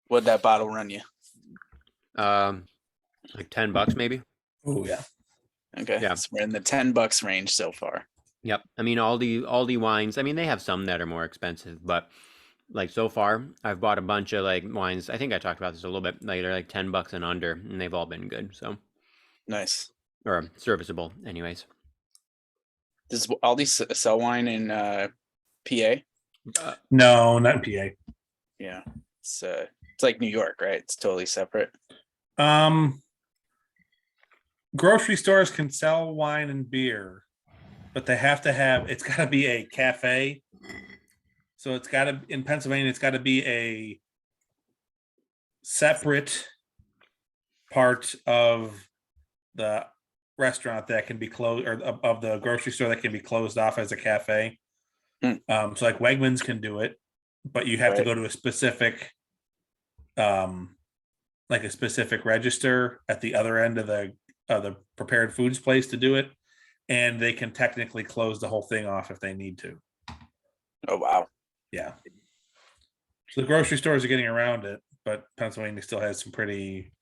What'd that bottle run you? Like $10 maybe. Oh yeah. Okay, Yeah. so we're in the $10 range so far. Yep. I mean, Aldi wines. I mean, they have some that are more expensive, but like so far, I've bought a bunch of like wines. I think I talked about this a little bit. Like they're like $10 and under, and they've all been good. So Nice. or serviceable, anyways. Does Aldi sell wine in PA? No, not PA. Yeah, it's like New York, right? It's totally separate. Grocery stores can sell wine and beer, but they have to have. It's got to be a cafe. So it's got to in Pennsylvania. It's got to be a separate part of the restaurant that can be closed, or of the grocery store that can be closed off as a cafe. Hmm. So like Wegmans can do it, but you have to Right. go to a specific, like a specific register at the other end of the prepared foods place to do it, and they can technically close the whole thing off if they need to. Oh wow. Yeah. So the grocery stores are getting around it, but Pennsylvania still has some pretty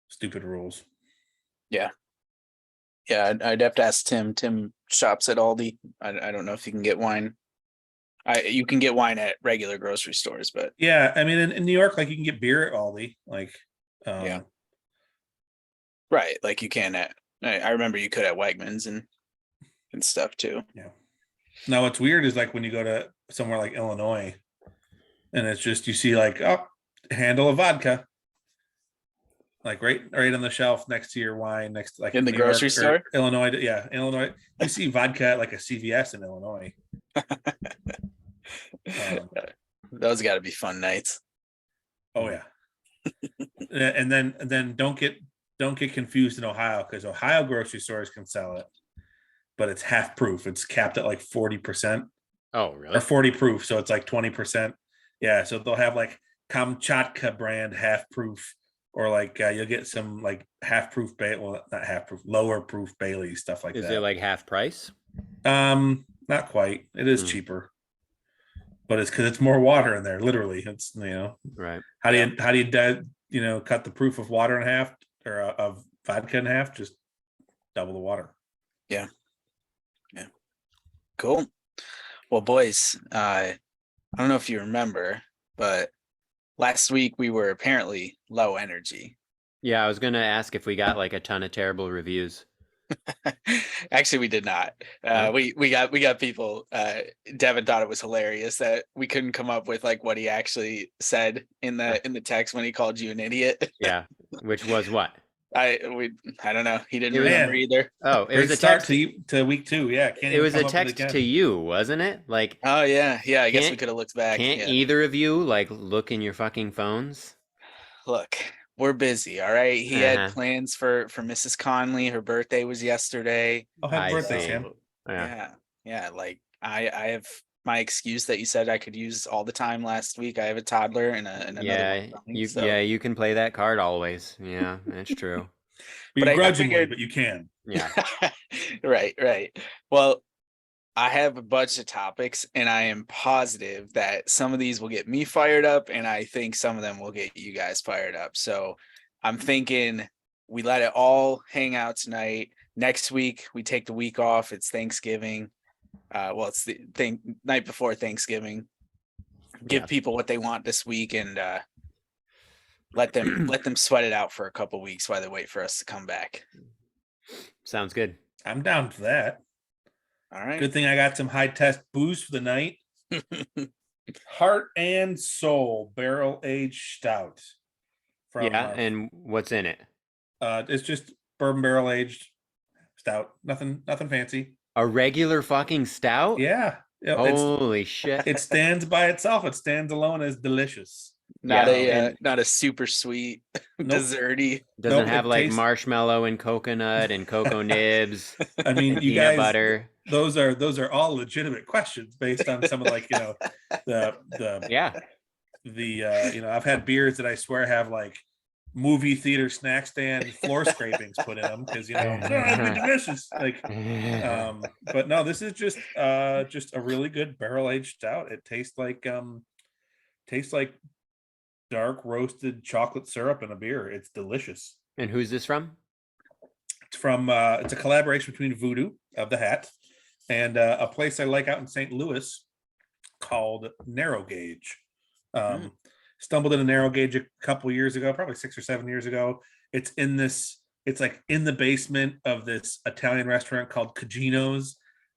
stupid rules. Yeah, I'd have to ask Tim. Tim shops at Aldi. I don't know if you can get wine. You can get wine at regular grocery stores, but Yeah, I mean, in New York, like you can get beer at Aldi, like, yeah. Right, like you can at. I remember you could at Wegmans and stuff too. yeah. Now, what's weird is like when you go to somewhere like Illinois, and it's just you see like handle of vodka, like right on the shelf next to your wine, next to, like In the New York grocery or store? Illinois. Yeah, Illinois. You see vodka at like a CVS in Illinois. Those got to be fun nights. Oh yeah. and then don't get confused in Ohio, because Ohio grocery stores can sell it, but it's half proof. It's capped at like 40%. Oh, Or really? 40 proof, so it's like 20%. Yeah, so they'll have like Kamchatka brand half proof, or like you'll get some like half proof well, not half proof, lower proof Bailey stuff like Is that. it like half price? Not quite. It is cheaper, but it's because it's more water in there. Literally, it's Right. how do you cut the proof of water in half, or of vodka in half? Just double the water. Yeah. Cool. Well, boys, I don't know if you remember, but last week we were apparently low energy. Yeah, I was gonna ask if we got like a ton of terrible reviews. Actually, we did not. No? We got people. Devin thought it was hilarious that we couldn't come up with like what he actually said in the text when he called you an idiot. Yeah, which was what? I don't know. He didn't It was- remember either. Oh, it was Great a start text. to week 2. Yeah, can't It even was come a up with it text again. to you, wasn't it? Like, Oh yeah. I guess we Can't- could have looked back. can't Yeah. either of you like look in your fucking phones? Look, we're busy. All right. He Uh-huh. had plans for Mrs. Conley. Her birthday was yesterday. Oh, happy I birthday, see. Sam. Yeah. Yeah. Like I have my excuse that you said I could use all the time last week. I have a toddler and another Yeah, one coming, yeah, you can play that card always. Yeah, that's true. But But I grudgingly, figured- but you can. Yeah. Right. Well, I have a bunch of topics, and I am positive that some of these will get me fired up, and I think some of them will get you guys fired up. So I'm thinking we let it all hang out tonight. Next week, we take the week off. It's Thanksgiving. Well, it's the night before Thanksgiving. Give Yeah. people what they want this week, and let them sweat it out for a couple weeks while they wait for us to come back. Sounds good. I'm down for that. All right. Good thing I got some high test booze for the night. Heart and Soul barrel aged stout. Yeah, and what's in it? It's just bourbon barrel aged stout. Nothing fancy. A regular fucking stout? Yeah. Holy shit. It stands by itself. It stands alone as delicious. Not Yeah, a super sweet Nope. desserty. Doesn't Nope, have it like tastes- marshmallow and coconut and cocoa nibs, I mean, you peanut guys, butter. those are all legitimate questions based on some of like, the Yeah. I've had beers that I swear have like movie theater snack stand floor scrapings put in them because it'd be delicious. Like, but no, this is just a really good barrel aged stout. It tastes like dark roasted chocolate syrup in a beer. It's delicious. And who's this from? It's from it's a collaboration between Voodoo of the Hat and a place I like out in St. Louis called Narrow Gauge. Um, Stumbled into Narrow Gauge a couple years ago, probably 6 or 7 years ago. It's in this. It's like in the basement of this Italian restaurant called Cugino's.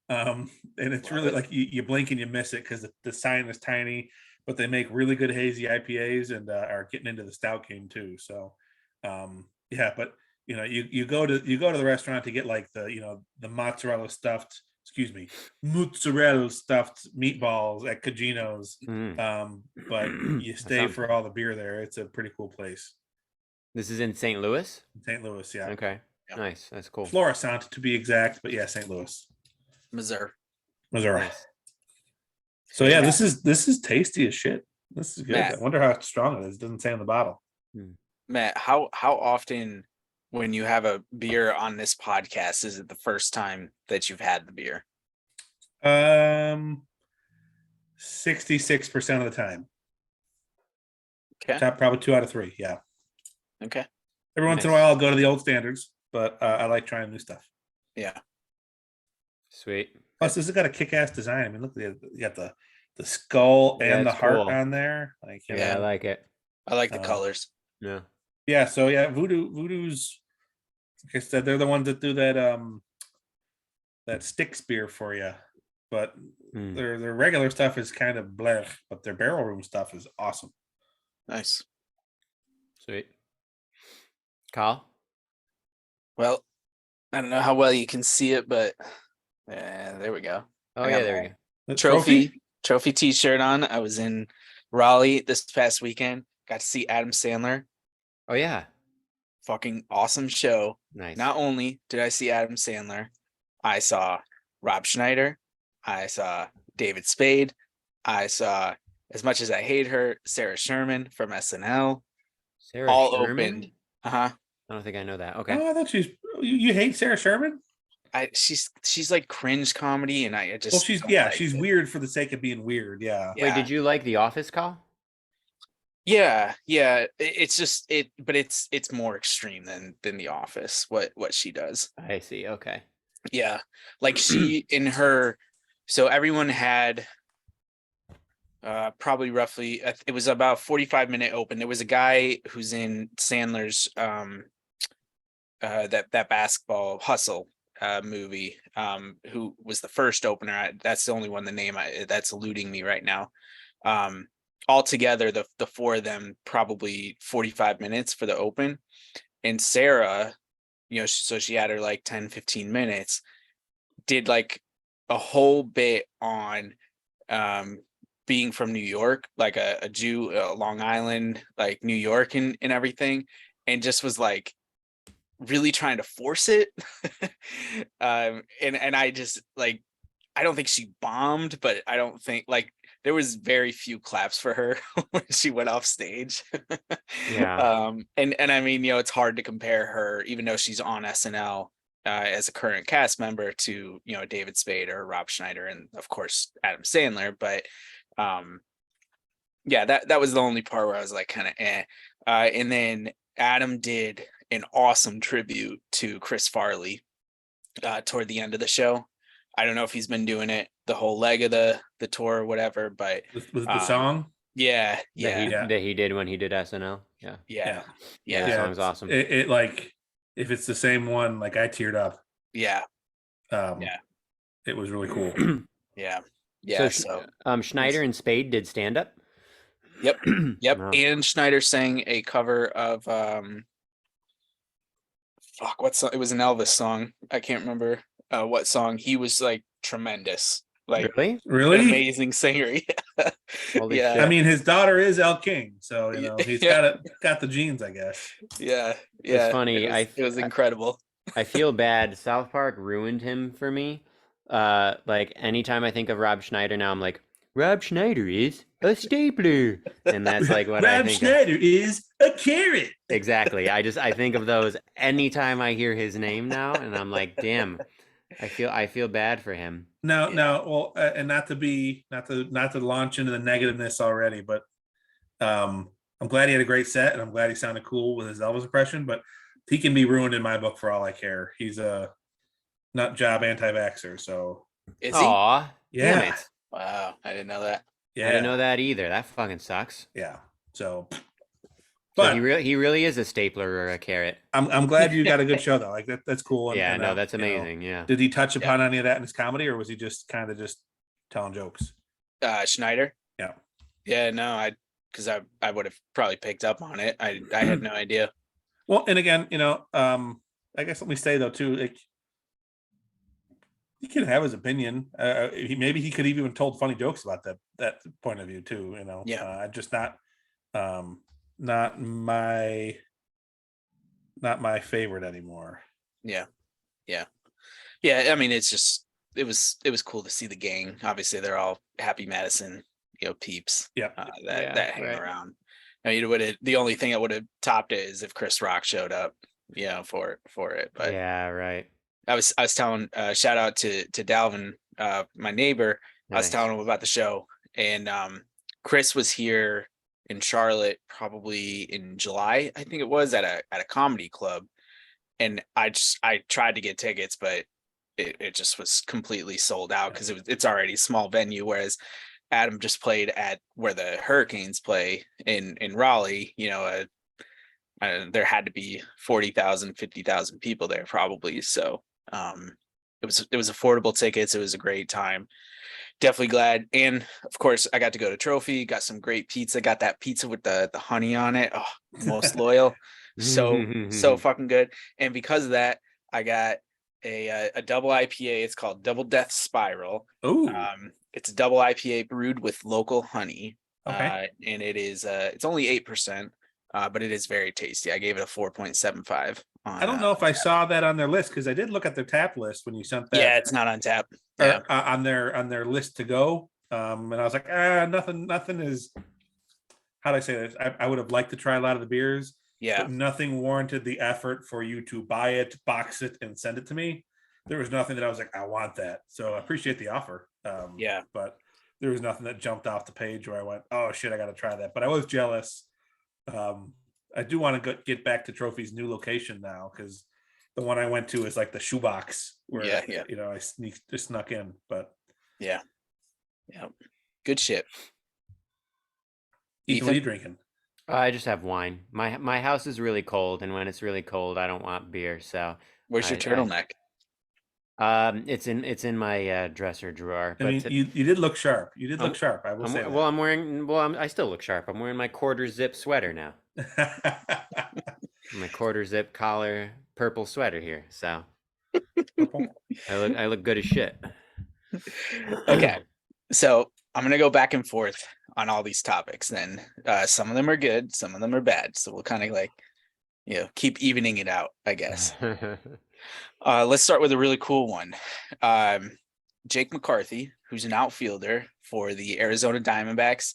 And it's really like you blink and you miss it because the sign is tiny, but they make really good hazy IPAs and are getting into the stout game too. So, yeah, but you go to the restaurant to get like the mozzarella stuffed meatballs at Cugino's. But you stay for all the beer there. It's a pretty cool place. This is in St. Louis? St. Louis, yeah. Okay. Yep. Nice. That's cool. Florissant to be exact, but yeah, St. Louis. Missouri. Nice. So yeah, this is tasty as shit. This is good. Matt. I wonder how strong it is. It doesn't say on the bottle. Matt, how often when you have a beer on this podcast is it the first time that you've had the beer? 66% of the time. Okay. Probably 2 out of 3. Yeah. Okay. Every once in a while, I'll go to the old standards, but I like trying new stuff. Yeah. Sweet. Plus, this has got a kick-ass design. I mean, look, you got the skull and the heart on there. Like, I like it. I like the colors. Yeah. Yeah. So yeah, Voodoo's. Like I said, they're the ones that do that Styx beer for you, but their regular stuff is kind of blech, but their barrel room stuff is awesome. Nice. Sweet. Kyle? Well, I don't know how well you can see it, but there we go. Oh yeah, there we go. The Trophy t-shirt on. I was in Raleigh this past weekend. Got to see Adam Sandler. Oh yeah. Fucking awesome show. Nice. Not only did I see Adam Sandler, I saw Rob Schneider. I saw David Spade. I saw, as much as I hate her, Sarah Sherman from SNL. Sarah all Sherman? opened. Uh-huh. I don't think I know that. Okay. Oh, I thought you hate Sarah Sherman? She's like cringe comedy, and I just she's weird for the sake of being weird. Yeah. Wait, did you like The Office, Kyle? Yeah. It's just but it's more extreme than The Office. What she does. I see. Okay. Yeah, like she in her. So everyone had probably roughly. It was about 45-minute open. There was a guy who's in Sandler's that basketball Hustle movie who was the first opener. That's the only one, the name that's eluding me right now. Altogether, the four of them probably 45 minutes for the open. And Sarah, so she had her like 10-15 minutes, did like a whole bit on being from New York, like a Jew, Long Island, like New York and everything, and just was like really trying to force it. And I just like, I don't think she bombed, but I don't think like there was very few claps for her when she went off stage. Yeah. And I mean, it's hard to compare her, even though she's on SNL as a current cast member, to David Spade or Rob Schneider and of course Adam Sandler. But yeah, that was the only part where I was like kind of and then Adam did an awesome tribute to Chris Farley toward the end of the show. I don't know if he's been doing it the whole leg of the tour or whatever, but with the song, that he did when he did SNL. Yeah. The song's awesome. It like, if it's the same one, like I teared up. Yeah. It was really cool. Yeah. So Schneider and Spade did stand up. Yep. Wow. And Schneider sang a cover of what song? It was an Elvis song. I can't remember what song. He was like tremendous. Like really amazing singer. Holy shit. I mean, his daughter is El King, so he's got the genes, I guess. Yeah. It's funny. It was incredible. I feel bad. South Park ruined him for me. Like anytime I think of Rob Schneider now, I'm like, Rob Schneider is a stapler, and that's like what I think. Rob Schneider is a carrot. Exactly. I think of those anytime I hear his name now, and I'm like, damn. I feel bad for him. No, well, and not to launch into the negativeness already, but I'm glad he had a great set, and I'm glad he sounded cool with his Elvis impression. But he can be ruined in my book for all I care. He's a nut job anti-vaxxer. So Is he? Aw, damn yeah, it. Wow, I didn't know that. I didn't yeah, know that either. That fucking sucks. yeah. So, So but he really is a stapler or a carrot. I'm glad you got a good show though. Like that's cool. Yeah, no, that's you know, amazing. Yeah. did he touch Yeah. upon any of that in his comedy, or was he just kind of just telling jokes? Schneider. Yeah. Yeah, no, because I would have probably picked up on it. I had no idea. Well, and again, I guess let me say though too, like he can have his opinion. Maybe he could have even told funny jokes about that point of view too. Yeah. Just not my favorite anymore. Yeah. I mean, it was cool to see the gang. Obviously, they're all Happy Madison, peeps. Yeah. That hang right. around. Now, the only thing that would have topped it is if Chris Rock showed up, for it. But Yeah, right. I was telling, shout out to Dalvin, my neighbor. I was Nice. telling him about the show, and Chris was here in Charlotte probably in July, I think it was, at a comedy club, and I tried to get tickets, but it just was completely sold out because it's already a small venue, whereas Adam just played at where the Hurricanes play in Raleigh. There had to be 40,000, 50,000 people there probably. So it was affordable tickets. It was a great time. Definitely glad. And of course, I got to go to Trophy, got some great pizza, got that pizza with the honey on it. Oh, most loyal. So fucking good. And because of that, I got a double IPA. It's called Double Death Spiral. Oh, It's a double IPA brewed with local honey. okay. And it's only 8%, but it is very tasty. I gave it a 4.75. I don't know if I saw that on their list because I did look at their tap list when you sent that. Yeah, it's not on tap. Or, Yeah, on their list to go. And I was like, nothing is. How do I say this? I would have liked to try a lot of the beers. yeah, But nothing warranted the effort for you to buy it, box it, and send it to me. There was nothing that I was like, I want that. So I appreciate the offer. Yeah. But there was nothing that jumped off the page where I went, oh shit, I got to try that. But I was jealous. I do want to get back to Trophy's new location now because the one I went to is like the shoebox where I snuck in. But yeah, good shit. Ethan, what are you drinking? I just have wine. My house is really cold, and when it's really cold, I don't want beer. So Where's your turtleneck? it's in my dresser drawer. I But mean, you did look sharp. You did look sharp. I will say. Well, I'm wearing. Well, I still look sharp. I'm wearing my quarter zip sweater now. My quarter zip collar, purple sweater here. So I look good as shit. Okay, so I'm gonna go back and forth on all these topics. Then some of them are good, some of them are bad. So we'll kind of keep evening it out, I guess. Let's start with a really cool one. Jake McCarthy, who's an outfielder for the Arizona Diamondbacks,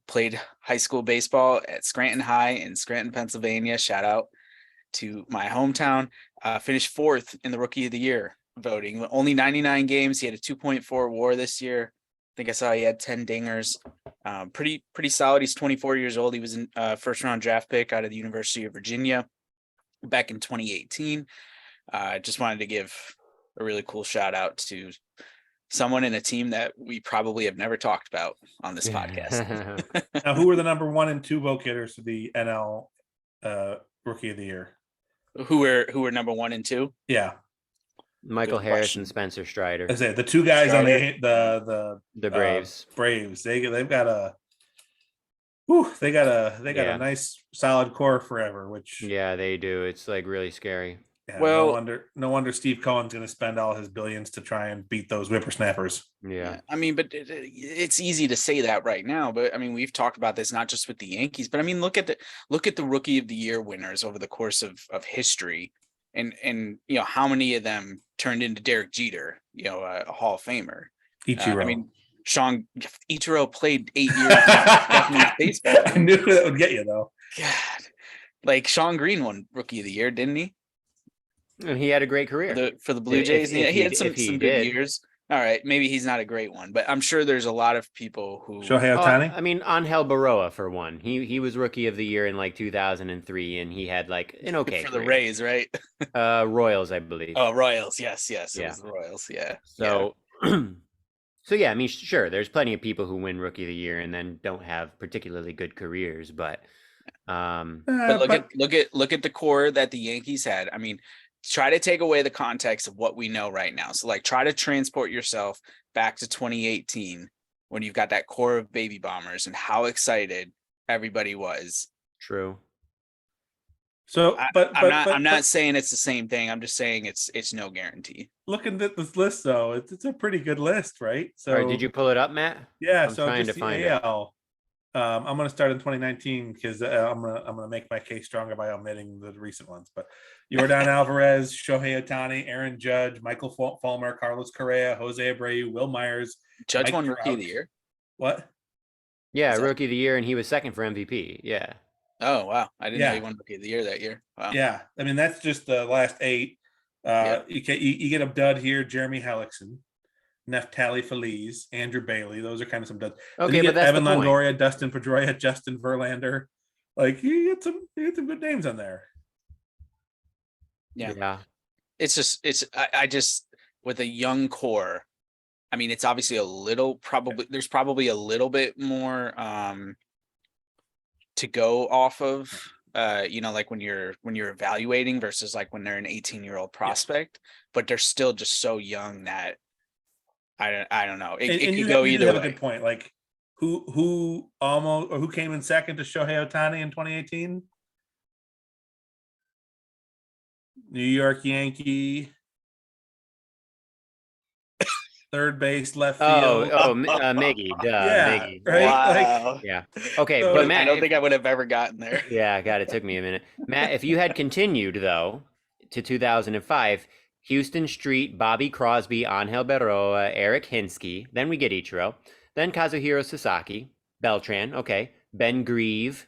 played high school baseball at Scranton High in Scranton, Pennsylvania. Shout out to my hometown. Finished 4th in the Rookie of the Year voting. Only 99 games. He had a 2.4 WAR this year. I think I saw he had 10 dingers. Pretty solid. He's 24 years old. He was a first round draft pick out of the University of Virginia back in 2018. Just wanted to give a really cool shout out to someone in a team that we probably have never talked about on this podcast. Now, who were the number 1 and 2 vote getters for the NL Rookie of the Year? Who were number 1 and 2? Yeah, Michael Good Harris question. and Spencer Strider. I say the two guys on Strider. the Braves. Braves. They've got a nice solid core forever. Which Yeah, they do. It's like really scary. yeah, Well- no wonder Steve Cohen's going to spend all his billions to try and beat those whippersnappers. Yeah. I mean, but it's easy to say that right now. But I mean, we've talked about this not just with the Yankees, but I mean, look at the Rookie of the Year winners over the course of history, and how many of them turned into Derek Jeter, a Hall of Famer. Ichiro. I mean, Ichiro played 8 years of Japanese baseball. I knew that would get you though. God, like Sean Green won Rookie of the Year, didn't he? And he had a great career. For the Blue Jays. If He had some he good did. years. All right, maybe he's not a great one, but I'm sure there's a lot of people who Shohei Oh, Ohtani. I mean, Angel Baroa for one. He was rookie of the year in like 2003, and he had like an okay for the career. Rays, right? Royals, I believe. Oh, Royals. Yes, yes, it Yeah. was the Royals. Yeah, yeah. So, so yeah, I mean, sure, there's plenty of people who win rookie of the year and then don't have particularly good careers, but But But look at the core that the Yankees had. I mean, try to take away the context of what we know right now. So like try to transport yourself back to 2018 when you've got that core of baby bombers and how excited everybody was. so, I'm not saying it's the same thing. I'm just saying it's no guarantee. looking at this list though, it's a pretty good list, right? all right, did So you pull it up, Matt? yeah, I'm so trying to just the find it. AL. I'm going to start in 2019 because I'm gonna make my case stronger by omitting the recent ones. But Yordan Alvarez, Shohei Ohtani, Aaron Judge, Michael Fulmer, Carlos Correa, Jose Abreu, Will Myers, Judge Mike won rookie of Trout. the year. What? Yeah, Is that- rookie of the year, and he was second for MVP. Yeah. Oh wow, I didn't know he Yeah, won rookie of the year that year. Wow. yeah. I mean that's just the last 8. Yeah. You get a dud here, Jeremy Hellickson, Neftali Feliz, Andrew Bailey. Those are kind of some duds. Then Okay, you but get that's the Evan point. Longoria, Dustin Pedroia, Justin Verlander. Like you get some good names on there. Yeah. Yeah. It's just I just with a young core. I mean, it's obviously there's probably a little bit more to go off of, like when you're evaluating versus like when they're an 18-year-old prospect, but they're still just so young that I don't know. It could go you do either have a way. good point. Like who came in second to Shohei Ohtani in 2018? New York Yankee, third base, left field. Miggy, duh, Yeah, Miggy. right. Like Wow. Yeah. Okay, So- but I Matt, don't think I would have ever gotten there. yeah, God, it took me a minute. Matt, if you had continued though to 2005, Houston Street, Bobby Crosby, Angel Berroa, Eric Hinsky, then we get Ichiro, then Kazuhiro Sasaki, Beltran, okay, Ben Grieve,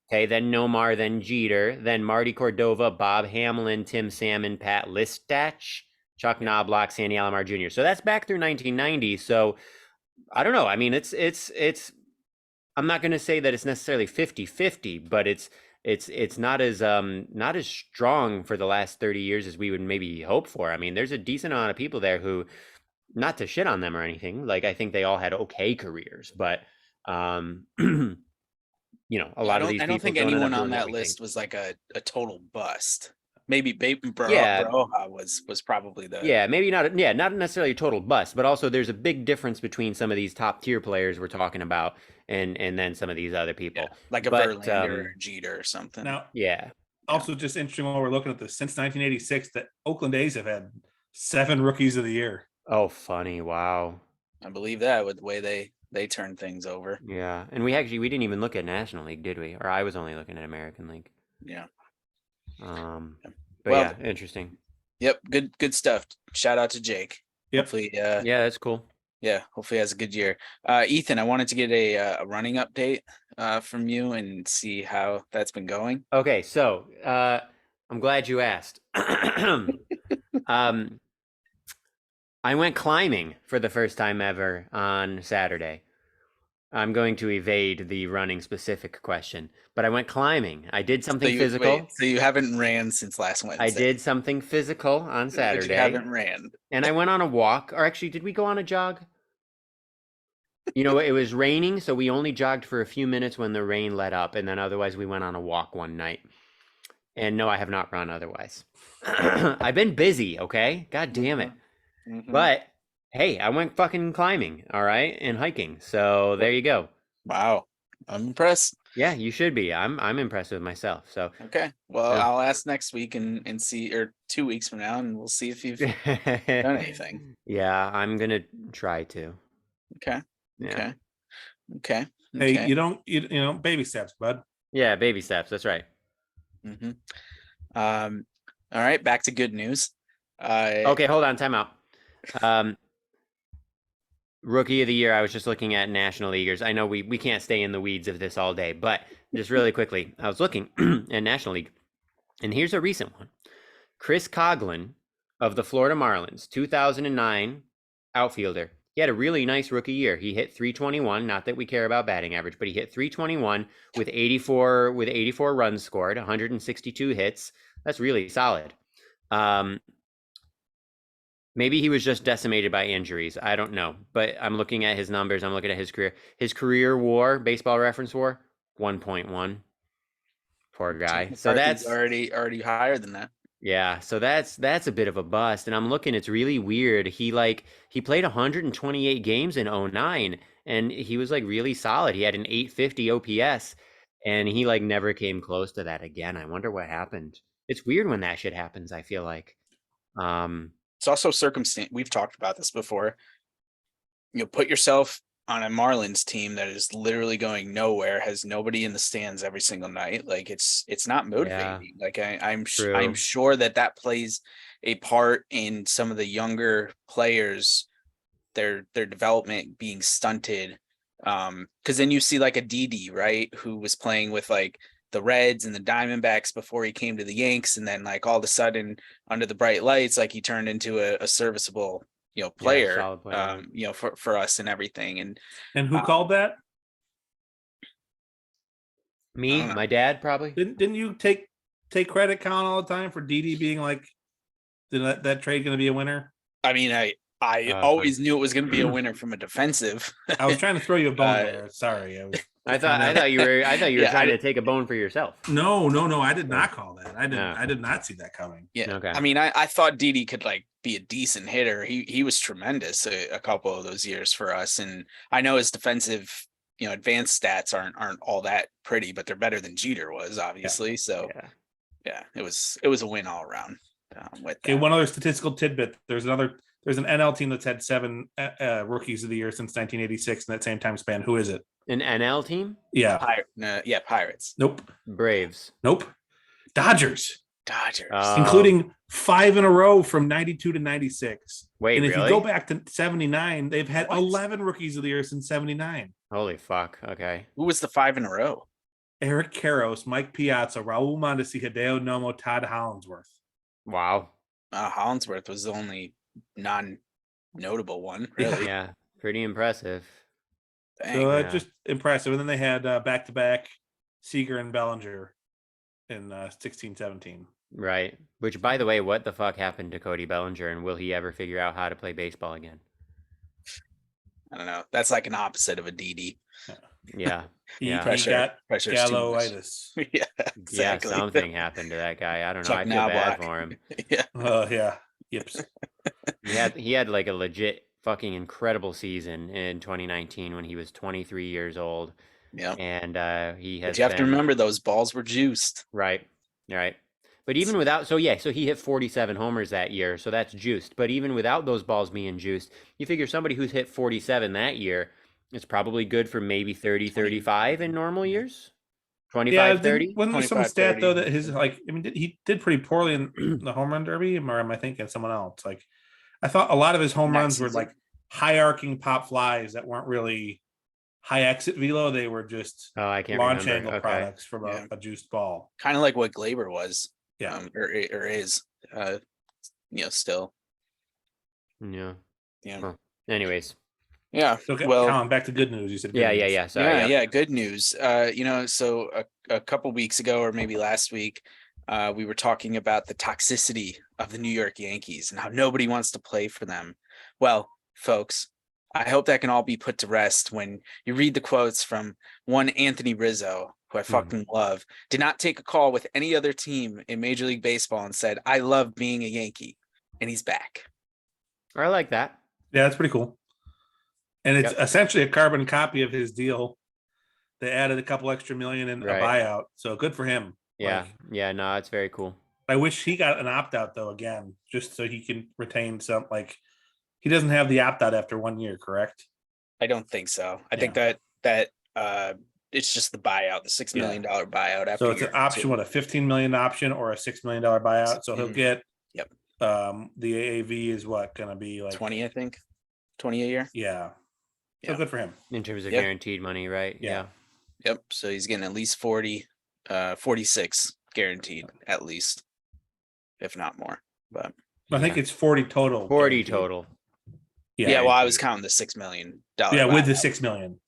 okay, then Nomar, then Jeter, then Marty Cordova, Bob Hamlin, Tim Salmon, Pat Listach, Chuck Knobloch, Sandy Alomar Jr. So that's back through 1990. So I don't know. I mean, it's I'm not going to say that it's necessarily 50-50, but it's not as strong for the last 30 years as we would maybe hope for. I mean, there's a decent amount of people there who, not to shit on them or anything, like I think they all had okay careers, but a lot of these I don't people think don't end up anyone on doing what that we list think. was like a total bust. Maybe Yeah, Broha was probably the yeah, maybe not. Yeah, not necessarily a total bust, but also there's a big difference between some of these top tier players we're talking about and then some of these other people. like a But Verlander or a Jeter or something. now, yeah, also just interesting when we're looking at this since 1986, that Oakland A's have had 7 rookies of the year. oh, funny, wow, I believe that with the way they turn things over. yeah. And we didn't even look at National League, did we? Or I was only looking at American League. Yeah. But Well, yeah, interesting. Yep, good stuff. Shout out to Jake. Yep. Hopefully, Yeah, that's cool. yeah, hopefully he has a good year. Ethan, I wanted to get a running update from you and see how that's been going. Okay, so I'm glad you asked. I went climbing for the first time ever on Saturday. I'm going to evade the running specific question, but I went climbing. I did something physical. So you haven't ran since last Wednesday. I did something physical on But Saturday. you haven't ran. And I went on a walk. Or actually, did we go on a jog? It was raining, so we only jogged for a few minutes when the rain let up, and then otherwise we went on a walk one night. And no, I have not run otherwise. I've been busy, okay? God damn it. Mm-hmm. But hey, I went fucking climbing, all right, and hiking. So there you go. Wow, I'm impressed. Yeah, you should be. I'm impressed with myself. So Okay, well, yeah. I'll ask next week and see, or 2 weeks from now, and we'll see if you've done anything. Yeah, I'm gonna try to. Okay. Yeah. Okay. Hey, you don't baby steps, bud. Yeah, baby steps. That's right. Mm-hmm. All right, back to good news. Okay, hold on, time out. Rookie of the year, I was just looking at National Leaguers. I know we can't stay in the weeds of this all day, but just really quickly, I was looking at National League, and here's a recent one. Chris Coughlin of the Florida Marlins, 2009 outfielder. He had a really nice rookie year. He hit 321. Not that we care about batting average, but he hit 321 with 84 runs scored, 162 hits. That's really solid. Maybe he was just decimated by injuries. I don't know, but I'm looking at his numbers. I'm looking at his career. His career WAR, Baseball Reference WAR, 1.1. Poor guy. So McCarthy's that's already higher than that. yeah, so that's a bit of a bust. And I'm looking, it's really weird. He played 128 games in '09 and he was like really solid. He had an 850 OPS and he like never came close to that again. I wonder what happened. It's weird when that shit happens, I feel like. It's also circumstance. We've talked about this before. Put yourself on a Marlins team that is literally going nowhere, has nobody in the stands every single night. Like it's not motivating. Like I'm sure that plays a part in some of the younger players, their development being stunted. Because then you see like a Didi, right, who was playing with like the Reds and the Diamondbacks before he came to the Yanks, and then like all of a sudden under the bright lights, like he turned into a serviceable player, solid player. For us and everything. And who called that? Me, my dad, probably. Didn't you take credit, Colin, all the time for Didi being like, that trade going to be a winner? I mean, I always knew it was going to be a winner from a defensive. I was trying to throw you a bone there. Sorry, I thought you were trying to take a bone for yourself. No, I did not call that. I did not see that coming. Yeah. Okay. I mean, I thought Didi could like be a decent hitter. He was tremendous a couple of those years for us, and I know his defensive advanced stats aren't all that pretty, but they're better than Jeter was, obviously. Yeah. So yeah, it was a win all around. Okay, one other statistical tidbit. There's an NL team that's had 7 rookies of the year since 1986 in that same time span. Who is it? An NL team? Yeah. Pirates. Nope. Braves. Nope. Dodgers. Including 5 in a row from 92 to 96. Wait, and if really? you go back to 79, they've had 11 rookies of the year since 79. Holy fuck. Okay. Who was the 5 in a row? Eric Karros, Mike Piazza, Raul Mondesi, Hideo Nomo, Todd Hollandsworth. Wow. Hollandsworth was the only non-notable one, really. Yeah, pretty impressive. Dang. So just impressive. And then they had back-to-back Seager and Bellinger in 16-17. Right. Which, by the way, what the fuck happened to Cody Bellinger, and will he ever figure out how to play baseball again? I don't know. That's like an opposite of a DD. Yeah. He got galloitis. Yeah, exactly. Yeah, something happened to that guy. I don't know. Chuck I feel bad for him. Yeah. Yeah. Yips. He had like a legit fucking incredible season in 2019 when he was 23 years old. Yeah. And he has. But you have to remember those balls were juiced. Right. But even without, so he hit 47 homers that year, so that's juiced. But even without those balls being juiced, you figure somebody who's hit 47 that year is probably good for maybe 30, 35 in normal years. 25, 30. Wasn't there some stat though that he did pretty poorly in the home run derby, or am I thinking someone else? Like, I thought a lot of his home runs were like high arcing pop flies that weren't really high exit velo. They were just launch angle products from a juiced ball, kind of like what Glaber was. Yeah, or is, still. Yeah. Well, anyways. Yeah. Okay, well, Colin, back to good news. You said good news. Yeah. Sorry, yeah. Good news. So a couple weeks ago, or maybe last week, we were talking about the toxicity of the New York Yankees and how nobody wants to play for them. Well, folks, I hope that can all be put to rest when you read the quotes from one Anthony Rizzo, who I fucking love, did not take a call with any other team in Major League Baseball and said, "I love being a Yankee," and he's back. I like that. Yeah, that's pretty cool. And it's essentially a carbon copy of his deal. They added a couple extra million in a buyout, so good for him. Yeah, no, it's very cool. I wish he got an opt-out though again, just so he can retain some. Like, he doesn't have the opt-out after 1 year, correct? I don't think so. I think that it's just the buyout, the $6 million buyout. After so it's an option, a $15 million option or a $6 million buyout. So he'll get. Yep. The AAV is what going to be like 20, I think, 20 a year. Yeah. So good for him in terms of guaranteed money, right? Yeah. Yep. So he's getting at least 46 guaranteed, at least, if not more. But I think it's 40 total. 40 total. Yeah, well, I was included. counting the $6 million. Yeah, with the $6 million,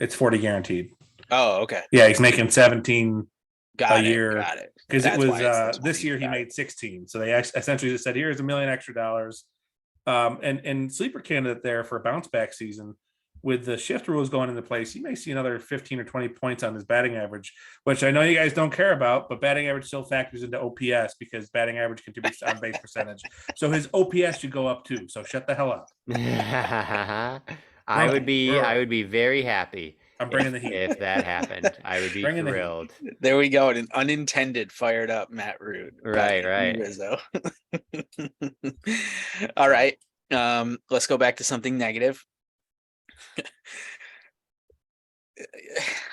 it's 40 guaranteed. Oh, okay. Yeah, he's making 17 a Got year it. because it That's was why it's the this 20. year he Got it. made 16. So they essentially just said, here's $1 million extra dollars. And sleeper candidate there for a bounce back season with the shift rules going into place. You may see another 15 or 20 points on his batting average, which I know you guys don't care about, but batting average still factors into OPS because batting average contributes to on base percentage. So his OPS should go up too. So shut the hell up. I would be very happy I'm bringing the heat. if that happened. I would be Bringing the heat. thrilled. There we go. An unintended fired up Matt Root. Right. Rizzo. All right. Let's go back to something negative.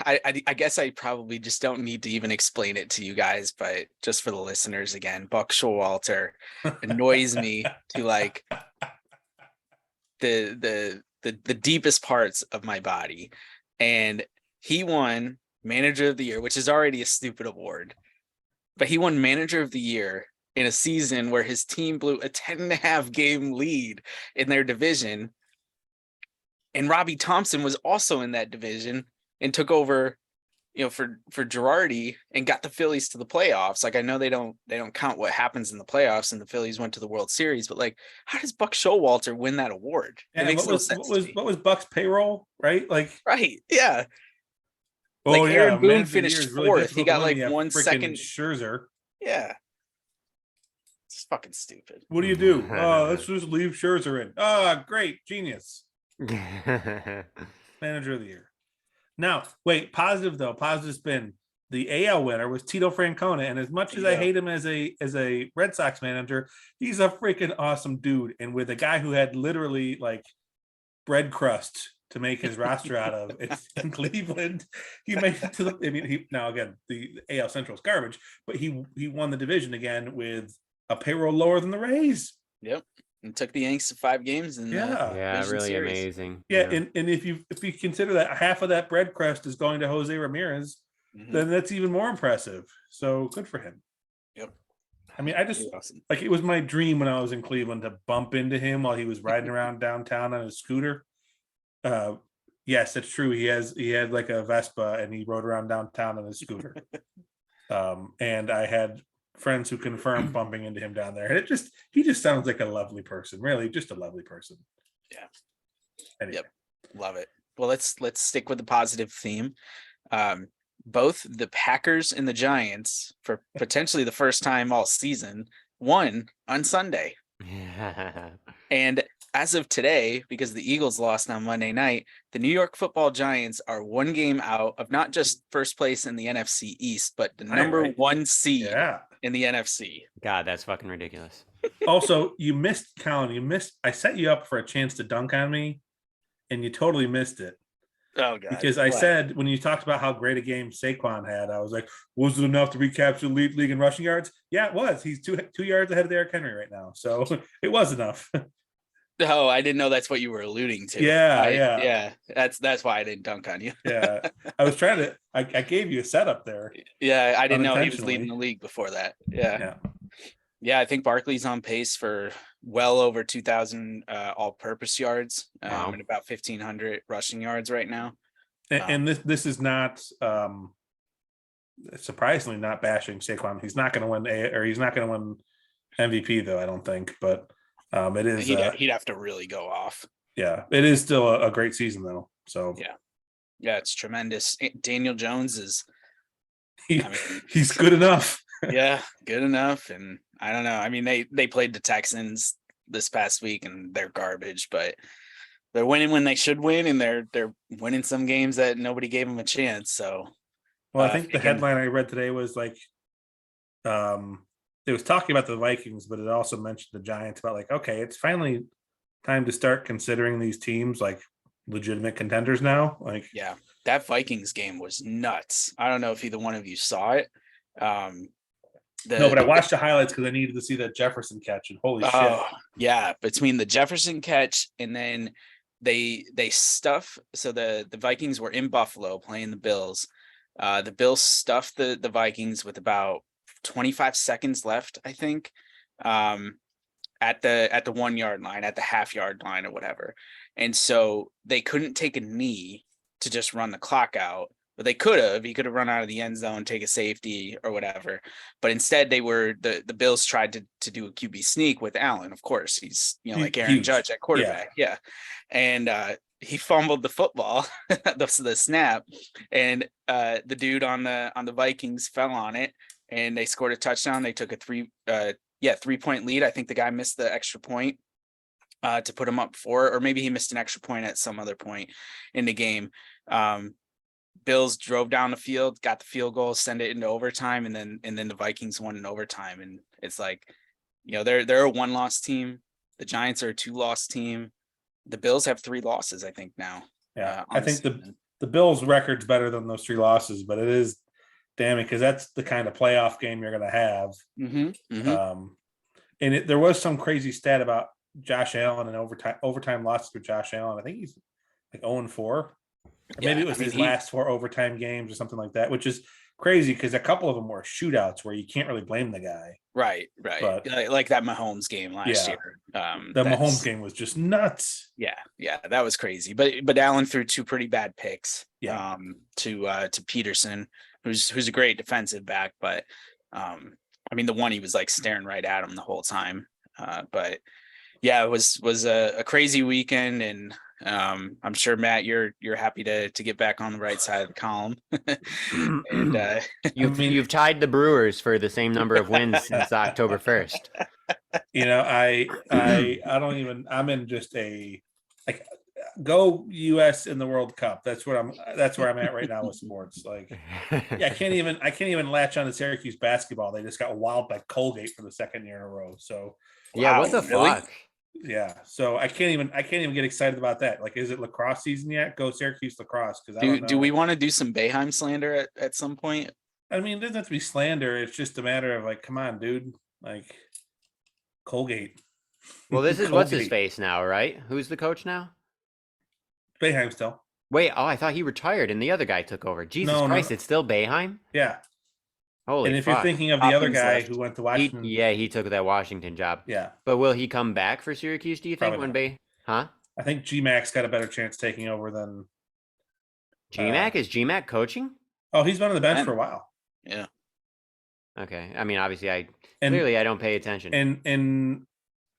I guess I probably just don't need to even explain it to you guys, but just for the listeners again, Buck Showalter annoys me to like the deepest parts of my body. And he won Manager of the Year, which is already a stupid award, but he won Manager of the Year in a season where his team blew a 10.5 game lead in their division. And Robbie Thompson was also in that division and took over, for Girardi and got the Phillies to the playoffs. Like, I know they don't count what happens in the playoffs, and the Phillies went to the World Series, but like, how does Buck Showalter win that award? Yeah, it makes what was Buck's payroll, right? Like, right. Yeah. Oh like yeah, Aaron Boone finished really fourth. He got like you have 1 second. Scherzer. Yeah. It's fucking stupid. What do you do? Let's just leave Scherzer in. Great, genius. Manager of the Year. Now, wait, positive though. Positive spin. The AL winner was Tito Francona, and as much as I hate him as a Red Sox manager, he's a freaking awesome dude. And with a guy who had literally like bread crust to make his roster out of in Cleveland, he made it to the. I mean, now again, the AL Central is garbage, but he won the division again with a payroll lower than the Rays. Yep. And took the Yanks to 5 games and really series. amazing. Yeah, and if you consider that half of that bread crust is going to Jose Ramirez, then that's even more impressive. So good for him. Yep. I mean, I just awesome. Like, it was my dream when I was in Cleveland to bump into him while he was riding around downtown on his scooter. Yes, that's true. He had like a Vespa and he rode around downtown on his scooter. And I had friends who confirmed bumping into him down there. And he just sounds like a lovely person. Really, just a lovely person. Yeah. Anyway. Yep. Love it. Well, let's stick with the positive theme. Both the Packers and the Giants, for potentially the first time all season, won on Sunday. And as of today, because the Eagles lost on Monday night, the New York Football Giants are 1 game out of not just first place in the NFC East, but the number 1 seed in the NFC. God, that's fucking ridiculous. Also, you missed, Colin. I set you up for a chance to dunk on me, and you totally missed it. Oh, God. Because I said, when you talked about how great a game Saquon had, I was like, was it enough to recapture the league in rushing yards? Yeah, it was. He's two yards ahead of Derrick Henry right now. So it was enough. Oh, I didn't know that's what you were alluding to. Yeah. That's why I didn't dunk on you. Yeah. I was trying to, I gave you a setup there. Yeah, I didn't know he was leading the league before that. Yeah, I think Barkley's on pace for well over 2,000 all-purpose yards and about 1,500 rushing yards right now. And this is not surprisingly not bashing Saquon. He's not going to win he's not going to win MVP though, I don't think. But it is. He'd have to really go off. Yeah, it is still a great season though. So yeah, it's tremendous. Daniel Jones is. He's good enough. Yeah, good enough. And I don't know. I mean, they played the Texans this past week and they're garbage, but they're winning when they should win, and they're winning some games that nobody gave them a chance. So, well, I think the headline I read today was like, it was talking about the Vikings, but it also mentioned the Giants about like, okay, it's finally time to start considering these teams like legitimate contenders now. Like, yeah, that Vikings game was nuts. I don't know if either one of you saw it. No, but I watched the highlights because I needed to see that Jefferson catch, and holy shit. Yeah, between the Jefferson catch and then they stuff. So the Vikings were in Buffalo playing the Bills. The Bills stuffed the Vikings with about 25 seconds left, I think. at the 1 yard line, at the half yard line or whatever. And so they couldn't take a knee to just run the clock out, but they could have. He could have run out of the end zone, take a safety or whatever. But instead the Bills tried to do a QB sneak with Allen. Of course, he's like Aaron Huge. Judge at quarterback. Yeah. And he fumbled the football, the snap, and the dude on the Vikings fell on it, and they scored a touchdown. They took a 3-point lead. I think the guy missed the extra point to put him up 4, or maybe he missed an extra point at some other point in the game. Bills drove down the field, got the field goal, send it into overtime, and then the Vikings won in overtime. And it's like, they're a 1-loss team. The Giants are a 2-loss team. The Bills have 3 losses, I think, now. Yeah, I think the Bills' record's better than those 3 losses, but it is damning because that's the kind of playoff game you're going to have. And there was some crazy stat about Josh Allen and overtime losses with Josh Allen. I think he's like 0-4. Or maybe it was his last 4 overtime games or something like that, which is crazy because a couple of them were shootouts where you can't really blame the guy. Right. But, like that Mahomes game last year. The Mahomes game was just nuts. Yeah, that was crazy. But Allen threw 2 pretty bad picks. Yeah. To Peterson, who's a great defensive back, but the one he was like staring right at him the whole time. But yeah, it was a crazy weekend, and I'm sure, Matt, you're happy to get back on the right side of the column. And you've tied the Brewers for the same number of wins since October 1st. I don't even. I'm in just a like go US in the World Cup. That's where I'm at right now with sports. Like, I can't even latch on to Syracuse basketball. They just got wowed by Colgate for the 2nd year in a row. So yeah, what the fuck? Yeah, so I can't even get excited about that. Like, is it lacrosse season yet? Go Syracuse lacrosse, because do we want to do some Boeheim slander at some point? I mean, it doesn't have to be slander. It's just a matter of like, come on, dude. Like, Colgate. Well, this is what's his face now, right? Who's the coach now? Boeheim still. Wait, I thought he retired and the other guy took over. Jesus Christ, no. It's still Boeheim? Yeah. Holy And if fuck. you're thinking of the other guy who went to Washington. He took that Washington job. Yeah. But will he come back for Syracuse, do you think? Huh? I think GMAC's got a better chance taking over than GMAC? Is GMAC coaching? Oh, he's been on the bench for a while. Yeah. Okay. I mean, obviously I don't pay attention. And I'm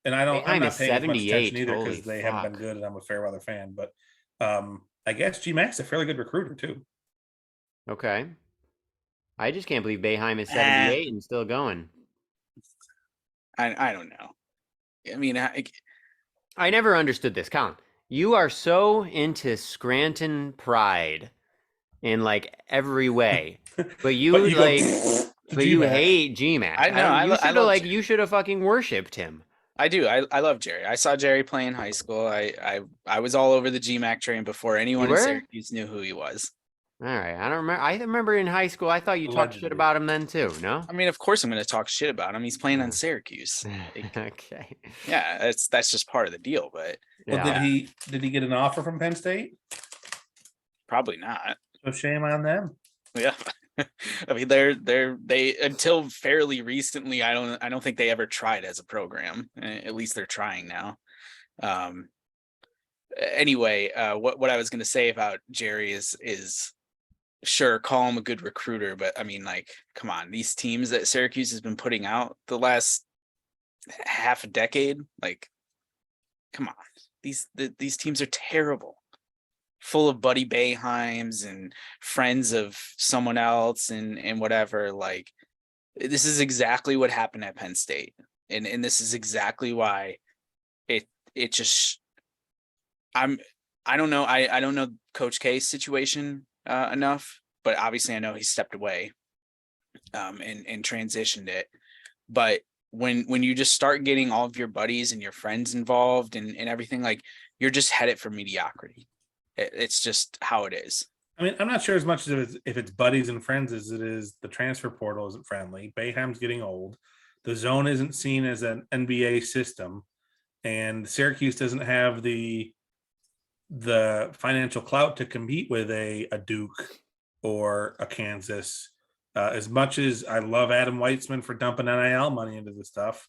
not paying much attention either because they haven't been good and I'm a fair weather fan. But I guess GMAC's a fairly good recruiter too. Okay. I just can't believe Boeheim is 78 and still going. I don't know. I mean, I never understood this, Colin. You are so into Scranton pride in like every way, but you hate GMAC. I know. You should have fucking worshipped him. I do. I love Jerry. I saw Jerry play in high school. I was all over the GMAC train before anyone in Syracuse knew who he was. All right. I don't remember. I remember in high school, I thought you talked shit about him then too, no? I mean, of course I'm going to talk shit about him. He's playing on Syracuse. Okay. Yeah, that's just part of the deal, but did he get an offer from Penn State? Probably not. So shame on them. Yeah. I mean, they until fairly recently, I don't think they ever tried as a program. At least they're trying now. Anyway, what I was going to say about Jerry is sure, call him a good recruiter, but I mean, like, come on, these teams that Syracuse has been putting out the last half a decade, like, come on, these teams are terrible, full of Buddy Boeheims and friends of someone else and whatever. Like, this is exactly what happened at Penn State, and this is exactly why it just I don't know Coach K's situation enough, but obviously I know he stepped away and transitioned it. But when you just start getting all of your buddies and your friends involved and everything, like, you're just headed for mediocrity. It's just how it is. I mean, I'm not sure as much as if it's buddies and friends as it is the transfer portal isn't friendly. Boeheim's getting old. The zone isn't seen as an NBA system, and Syracuse doesn't have the financial clout to compete with a Duke or a Kansas. As much as I love Adam Weitzman for dumping NIL money into the stuff,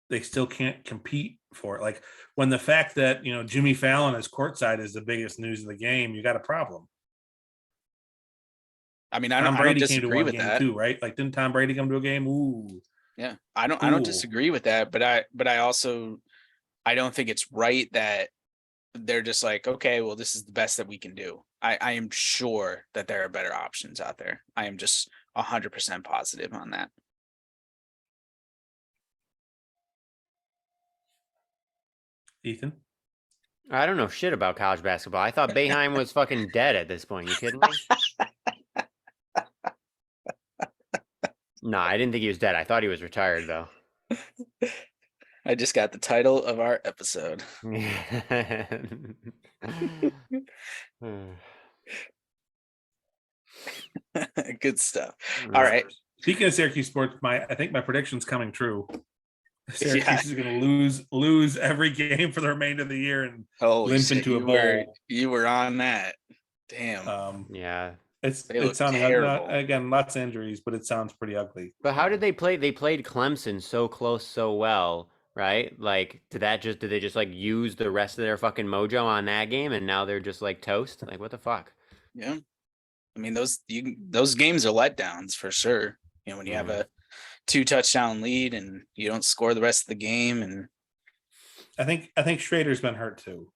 they still can't compete for it. Like when the fact that Jimmy Fallon is courtside is the biggest news of the game, you got a problem. I mean, Tom I don't Brady came to disagree one with game that. too, right? Like didn't Tom Brady come to a game? Ooh, Yeah, I don't cool. disagree with that, but I also I don't think it's right that they're just like, okay, well, this is the best that we can do. I am sure that there are better options out there. I am just 100% positive on that. Ethan. I don't know shit about college basketball. I thought Boeheim was fucking dead at this point. You kidding me? No, I didn't think he was dead. I thought he was retired though. I just got the title of our episode. Good stuff. All right. Speaking of Syracuse sports, I think my prediction's coming true. Syracuse Yeah. is going to lose every game for the remainder of the year and Holy limp shit, into a bowl. you were on that. Damn. Yeah. It's look sounding terrible. again, lots of injuries, but it sounds pretty ugly. But how did they play? They played Clemson so close, so well, right? Like, did they just like use the rest of their fucking mojo on that game, and now they're just like toast? Like, what the fuck? Yeah. I mean, those games are letdowns for sure. When you have a 2-touchdown lead and you don't score the rest of the game, and I think Schrader's been hurt too.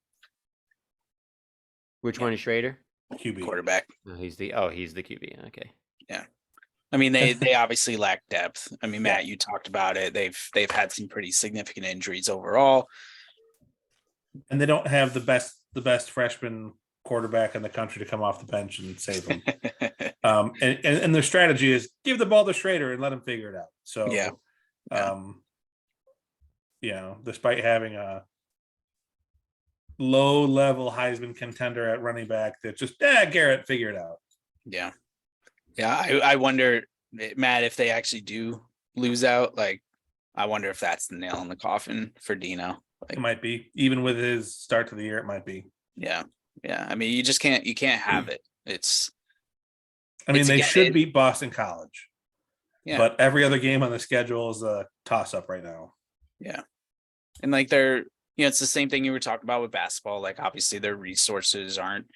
Which one is Schrader? QB. Quarterback. He's the QB. Okay. Yeah. I mean, they obviously lack depth. I mean, Matt, you talked about it. They've had some pretty significant injuries overall. And they don't have the best freshman quarterback in the country to come off the bench and save them. And their strategy is give the ball to Schrader and let him figure it out. So despite having a low-level Heisman contender at running back, that just Garrett figure it out. Yeah. I wonder, Matt, if they actually do lose out, like I wonder if that's the nail in the coffin for Dino. Like, it might be, even with his start to the year, it might be. Yeah. I mean, you can't have it. They should beat Boston College. Yeah. But every other game on the schedule is a toss-up right now. Yeah. And like it's the same thing you were talking about with basketball. Like obviously their resources aren't,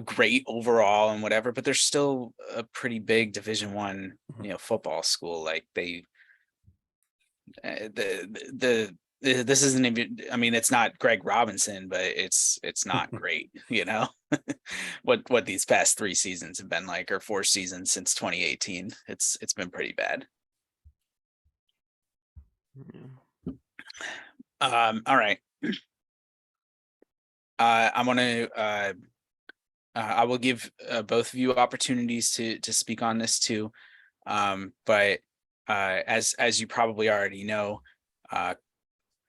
great overall and whatever, but they're still a pretty big Division I, football school. Like this isn't even, I mean, it's not Greg Robinson, but it's not great, what these past 3 seasons have been like, or 4 seasons since 2018. It's been pretty bad. All right. I will give both of you opportunities to speak on this too. But as you probably already know,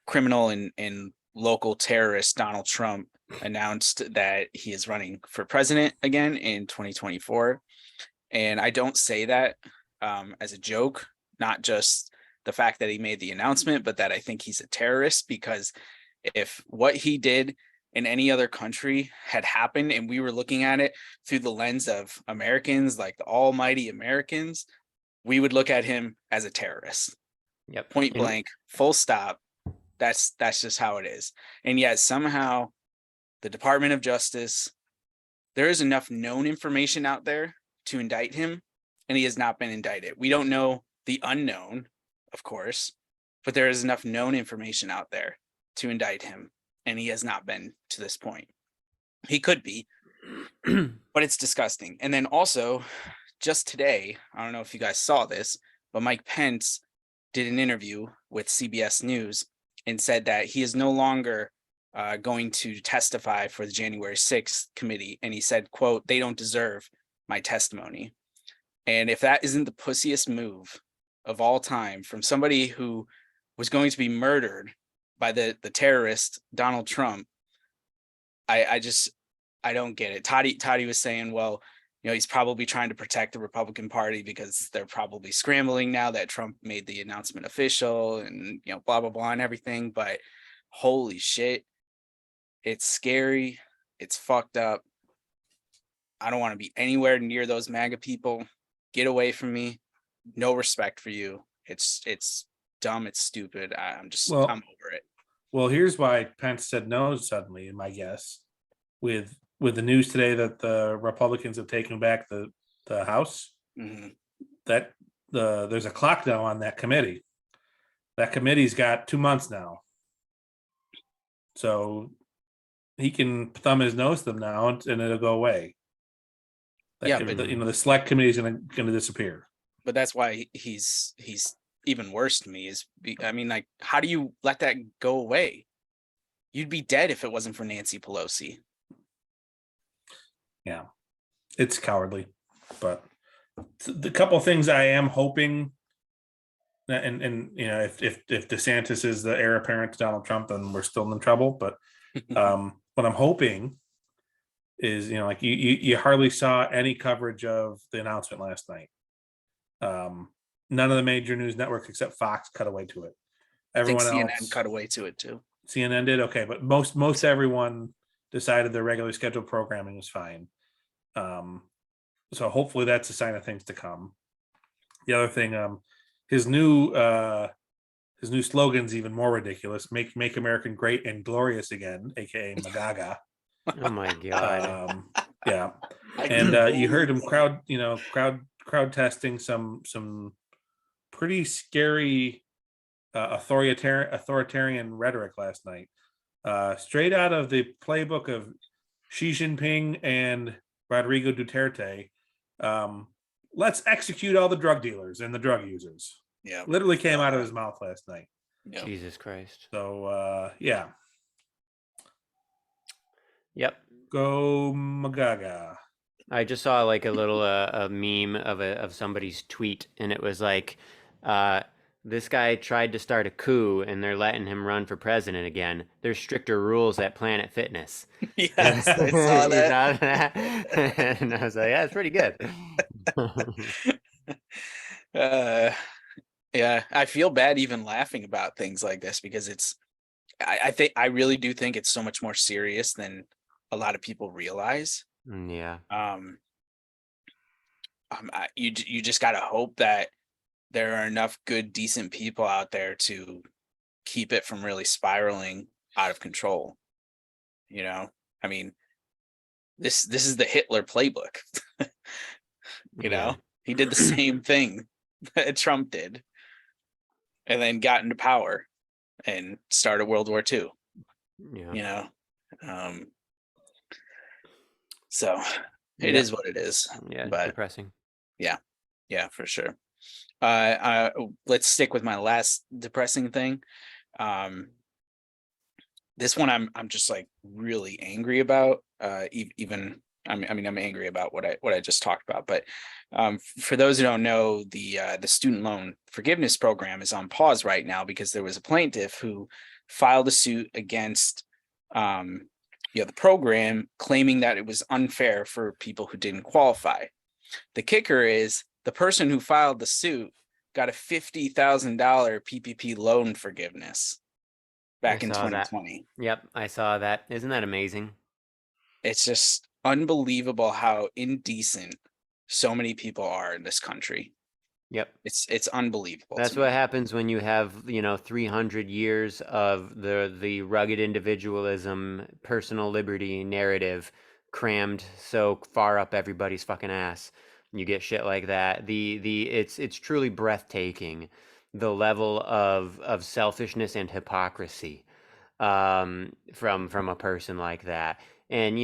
criminal and local terrorist Donald Trump announced that he is running for president again in 2024. And I don't say that as a joke, not just the fact that he made the announcement, but that I think he's a terrorist, because if what he did in any other country had happened and we were looking at it through the lens of Americans, like the almighty Americans, we would look at him as a terrorist. Yep. Point blank, full stop. That's just how it is. And yet somehow the Department of Justice, there is enough known information out there to indict him, and he has not been indicted. We don't know the unknown, of course, but there is enough known information out there to indict him, and he has not been to this point. He could be, but it's disgusting. And then also, just today, I don't know if you guys saw this, but Mike Pence did an interview with CBS News and said that he is no longer going to testify for the January 6th committee. And he said, quote, "They don't deserve my testimony." And if that isn't the pussiest move of all time from somebody who was going to be murdered by the terrorist Donald Trump, I don't get it. Toddy was saying, well, he's probably trying to protect the Republican Party because they're probably scrambling now that Trump made the announcement official, and blah blah blah and everything. But holy shit, it's scary. It's fucked up. I don't want to be anywhere near those MAGA people. Get away from me. No respect for you. It's dumb. It's stupid. I'm Well, over it. well, here's why Pence said no suddenly, in my guess, with the news today that the Republicans have taken back the House. Mhm. That there's a clock now on that committee. That committee's got 2 months now, so he can thumb his nose at them now, and it'll go away. Yeah, but The select committee is going to disappear. that's why he's even worse to me. I mean, like, how do you let that go away? You'd be dead if it wasn't for Nancy Pelosi. Yeah, it's cowardly, but the couple things I am hoping, and if DeSantis is the heir apparent to Donald Trump, then we're still in trouble. But what I'm hoping is, like you hardly saw any coverage of the announcement last night. None of the major news networks except Fox cut away to it. I think Everyone CNN else cut away to it too. CNN did okay, but most everyone decided their regularly scheduled programming was fine. So hopefully that's a sign of things to come. The other thing, his new slogan's even more ridiculous. Make America great and glorious again, aka Magaga. Oh my god. Yeah, I and can't you heard him believe- crowd testing some pretty scary authoritarian rhetoric last night, straight out of the playbook of Xi Jinping and Rodrigo Duterte. Let's execute all the drug dealers and the drug users. Yeah, Literally came out of his mouth last night. yeah. Jesus Christ. So yeah, Yep. go Magaga. I just saw like a little a meme of somebody's tweet, and it was like, this guy tried to start a coup, and they're letting him run for president again. There's stricter rules at Planet Fitness. Yes, I You saw that. saw that? And I was like, yeah, it's pretty good. uh, yeah, I feel bad even laughing about things like this because I really do think it's so much more serious than a lot of people realize. Yeah. You just gotta hope that there are enough good, decent people out there to keep it from really spiraling out of control. I mean, this is the Hitler playbook. Yeah. He did the same thing that Trump did, and then got into power and started World War II. Yeah. So it is what it is. Yeah. But Depressing. yeah, for sure. Let's stick with my last depressing thing. This one I'm just like really angry about. Even I'm angry about what I just talked about. But for those who don't know, the student loan forgiveness program is on pause right now because there was a plaintiff who filed a suit against the program, claiming that it was unfair for people who didn't qualify. The kicker is the person who filed the suit got a $50,000 PPP loan forgiveness back in 2020. Yep, I saw that. Isn't that amazing? It's just unbelievable how indecent so many people are in this country. Yep. It's unbelievable. That's what happens when you have, 300 years of the rugged individualism, personal liberty narrative crammed so far up everybody's fucking ass. You get shit like that. It's truly breathtaking, the level of selfishness and hypocrisy from a person like that. And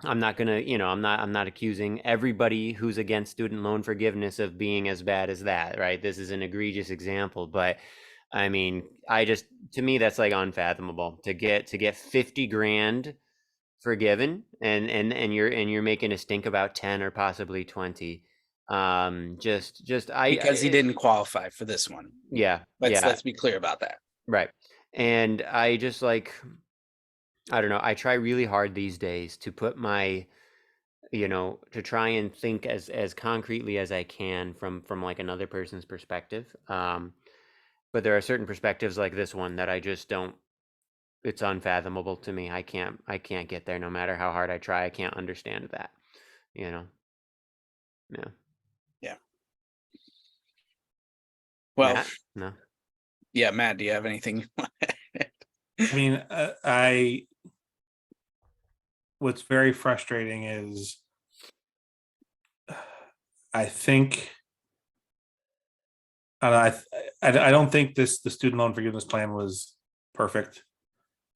I'm not gonna, I'm not accusing everybody who's against student loan forgiveness of being as bad as that, right? This is an egregious example, but I mean, to me that's like unfathomable to get 50 grand forgiven, and you're making us think about 10 or possibly 20. Because he didn't qualify for this one. Yeah. Let's be clear about that. Right. And I just like, I don't know, I try really hard these days to put my, to try and think as concretely as I can from like another person's perspective. But there are certain perspectives like this one that I just don't, it's unfathomable to me. I can't get there no matter how hard I try. I can't understand that, Yeah. Yeah. Well, Matt? No. yeah, Matt, do you have anything? I mean, what's very frustrating is I think I I don't think the student loan forgiveness plan was perfect.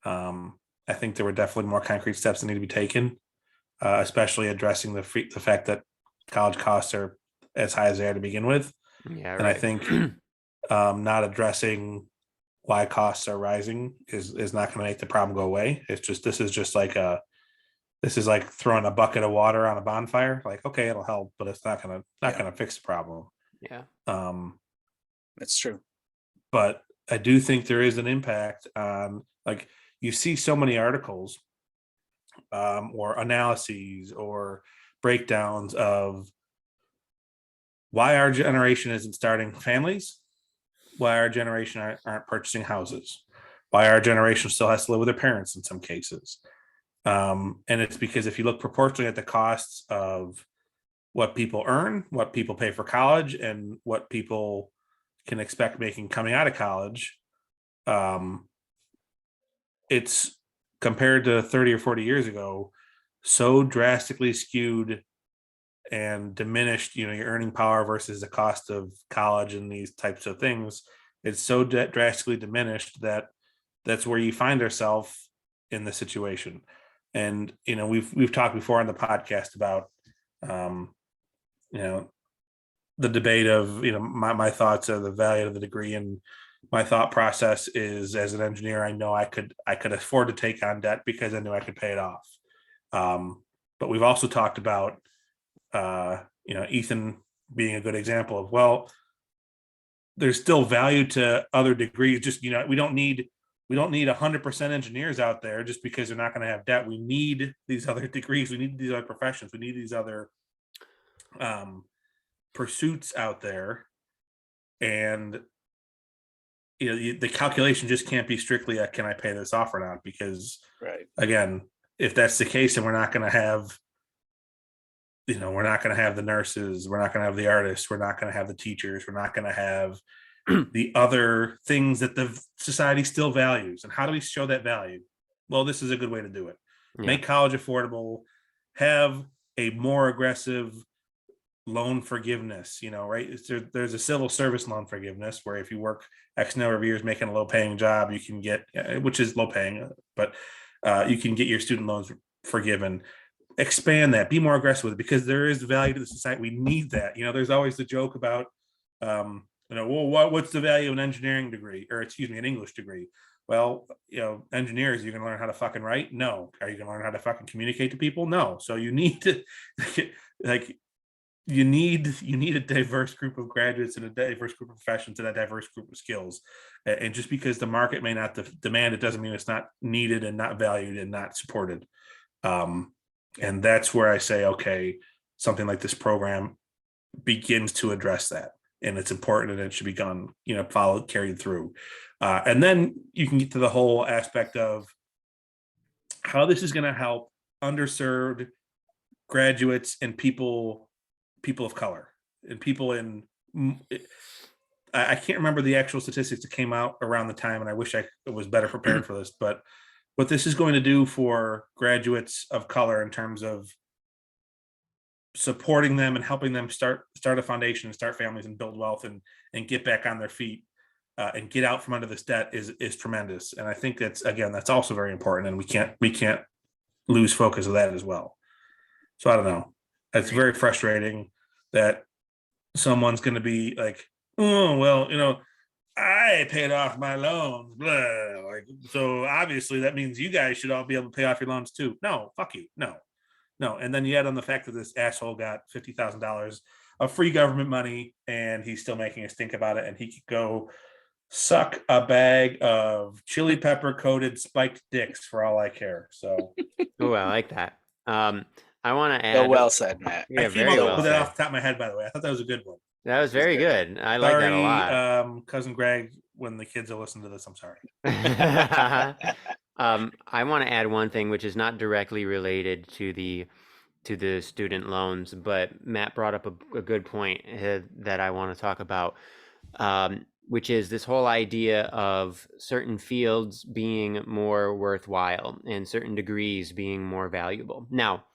I think there were definitely more concrete steps that need to be taken, especially addressing the fact that college costs are as high as they are to begin with, Yeah, and I right. think not addressing why costs are rising is not going to make the problem go away. It's just this is like throwing a bucket of water on a bonfire. Like, okay, it'll help, but it's not gonna fix the problem. Yeah. That's true. But I do think there is an impact on, like, you see so many articles or analyses or breakdowns of why our generation isn't starting families, why our generation aren't purchasing houses, why our generation still has to live with their parents in some cases. And it's because if you look proportionally at the costs of what people earn, what people pay for college, and what people can expect making coming out of college, um, it's compared to 30 or 40 years ago, so drastically skewed and diminished, your earning power versus the cost of college and these types of things. It's so drastically diminished that that's where you find ourselves in the situation. And we've talked before on the podcast about um, you know the debate of my thoughts of the value of the degree, and my thought process is, as an engineer, I know I could afford to take on debt because I knew I could pay it off. But we've also talked about Ethan being a good example of, well, there's still value to other degrees. Just we don't need 100% engineers out there just because they're not going to have debt. We need these other degrees. We need these other professions. We need these other pursuits out there. And the calculation just can't be strictly a, can I pay this off or not? Because Right. again, if that's the case, then we're not going to have the nurses, we're not going to have the artists, we're not going to have the teachers, we're not going to have the other things that the society still values. And how do we show that value? Well, this is a good way to do it. Yeah. Make college affordable, have a more aggressive loan forgiveness, right? There's a civil service loan forgiveness where if you work X number of years making a low paying job, you can get, which is low paying, but you can get your student loans forgiven. Expand that, be more aggressive with it, because there is value to the society. We need that. There's always the joke about, well, what's the value of an engineering degree, or excuse me, an English degree? Well, engineers, you're going to learn how to fucking write? No. Are you going to learn how to fucking communicate to people? No. So you need to, like, you need a diverse group of graduates and a diverse group of professions and a diverse group of skills. And just because the market may not demand it doesn't mean it's not needed and not valued and not supported. And that's where I say, okay, something like this program begins to address that, and it's important, and it should be gone, followed, carried through. And then you can get to the whole aspect of how this is going to help underserved graduates and people of color and people in. I can't remember the actual statistics that came out around the time, and I wish I was better prepared for this, but what this is going to do for graduates of color in terms of supporting them and helping them start a foundation and start families and build wealth and get back on their feet and get out from under this debt is tremendous. And I think that's also very important, and we can't lose focus of that as well. So I don't know. It's very frustrating that someone's going to be like, oh, well, I paid off my loans, blah. Like, so obviously that means you guys should all be able to pay off your loans too. No, fuck you. No. And then you add on the fact that this asshole got $50,000 of free government money, and he's still making us think about it. And he could go suck a bag of chili pepper coated spiked dicks for all I care. So, Oh, I like that. I want to So add. well said, Matt. Yeah, I came very up well with that said. off the top of my head, by the way. I thought that was a good one. That was very good. I like that a lot. Cousin Greg, when the kids will listen to this, I'm sorry. I want to add one thing which is not directly related to the student loans, but Matt brought up a good point that I want to talk about. which is this whole idea of certain fields being more worthwhile and certain degrees being more valuable. Now,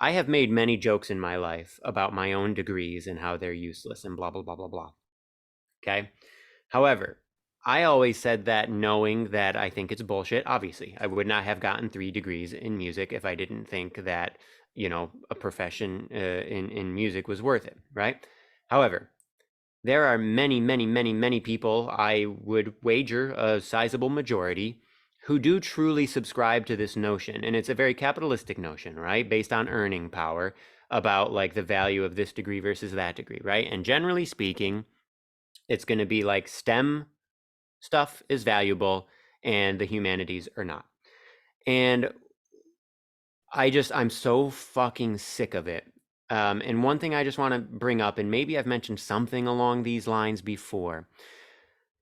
I have made many jokes in my life about my own degrees and how they're useless and blah, blah, blah, blah, blah. Okay. However, I always said that knowing that I think it's bullshit. Obviously, I would not have gotten 3 degrees in music if I didn't think that, a profession in music was worth it, right? However, there are many, many, many, many people, I would wager a sizable majority, who do truly subscribe to this notion. And it's a very capitalistic notion, right? Based on earning power, about like the value of this degree versus that degree, right? And generally speaking, it's going to be like STEM stuff is valuable and the humanities are not. And I'm so fucking sick of it. And one thing I just want to bring up, and maybe I've mentioned something along these lines before,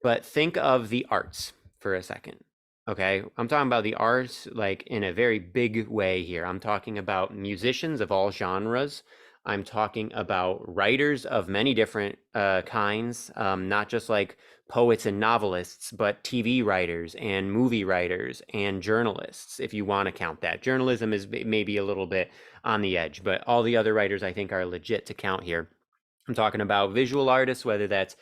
but think of the arts for a second. Okay. I'm talking about the arts like in a very big way here. I'm talking about musicians of all genres. I'm talking about writers of many different kinds, not just like poets and novelists, but TV writers and movie writers and journalists, if you want to count that. Journalism is maybe a little bit on the edge, but all the other writers I think are legit to count here. I'm talking about visual artists, whether that's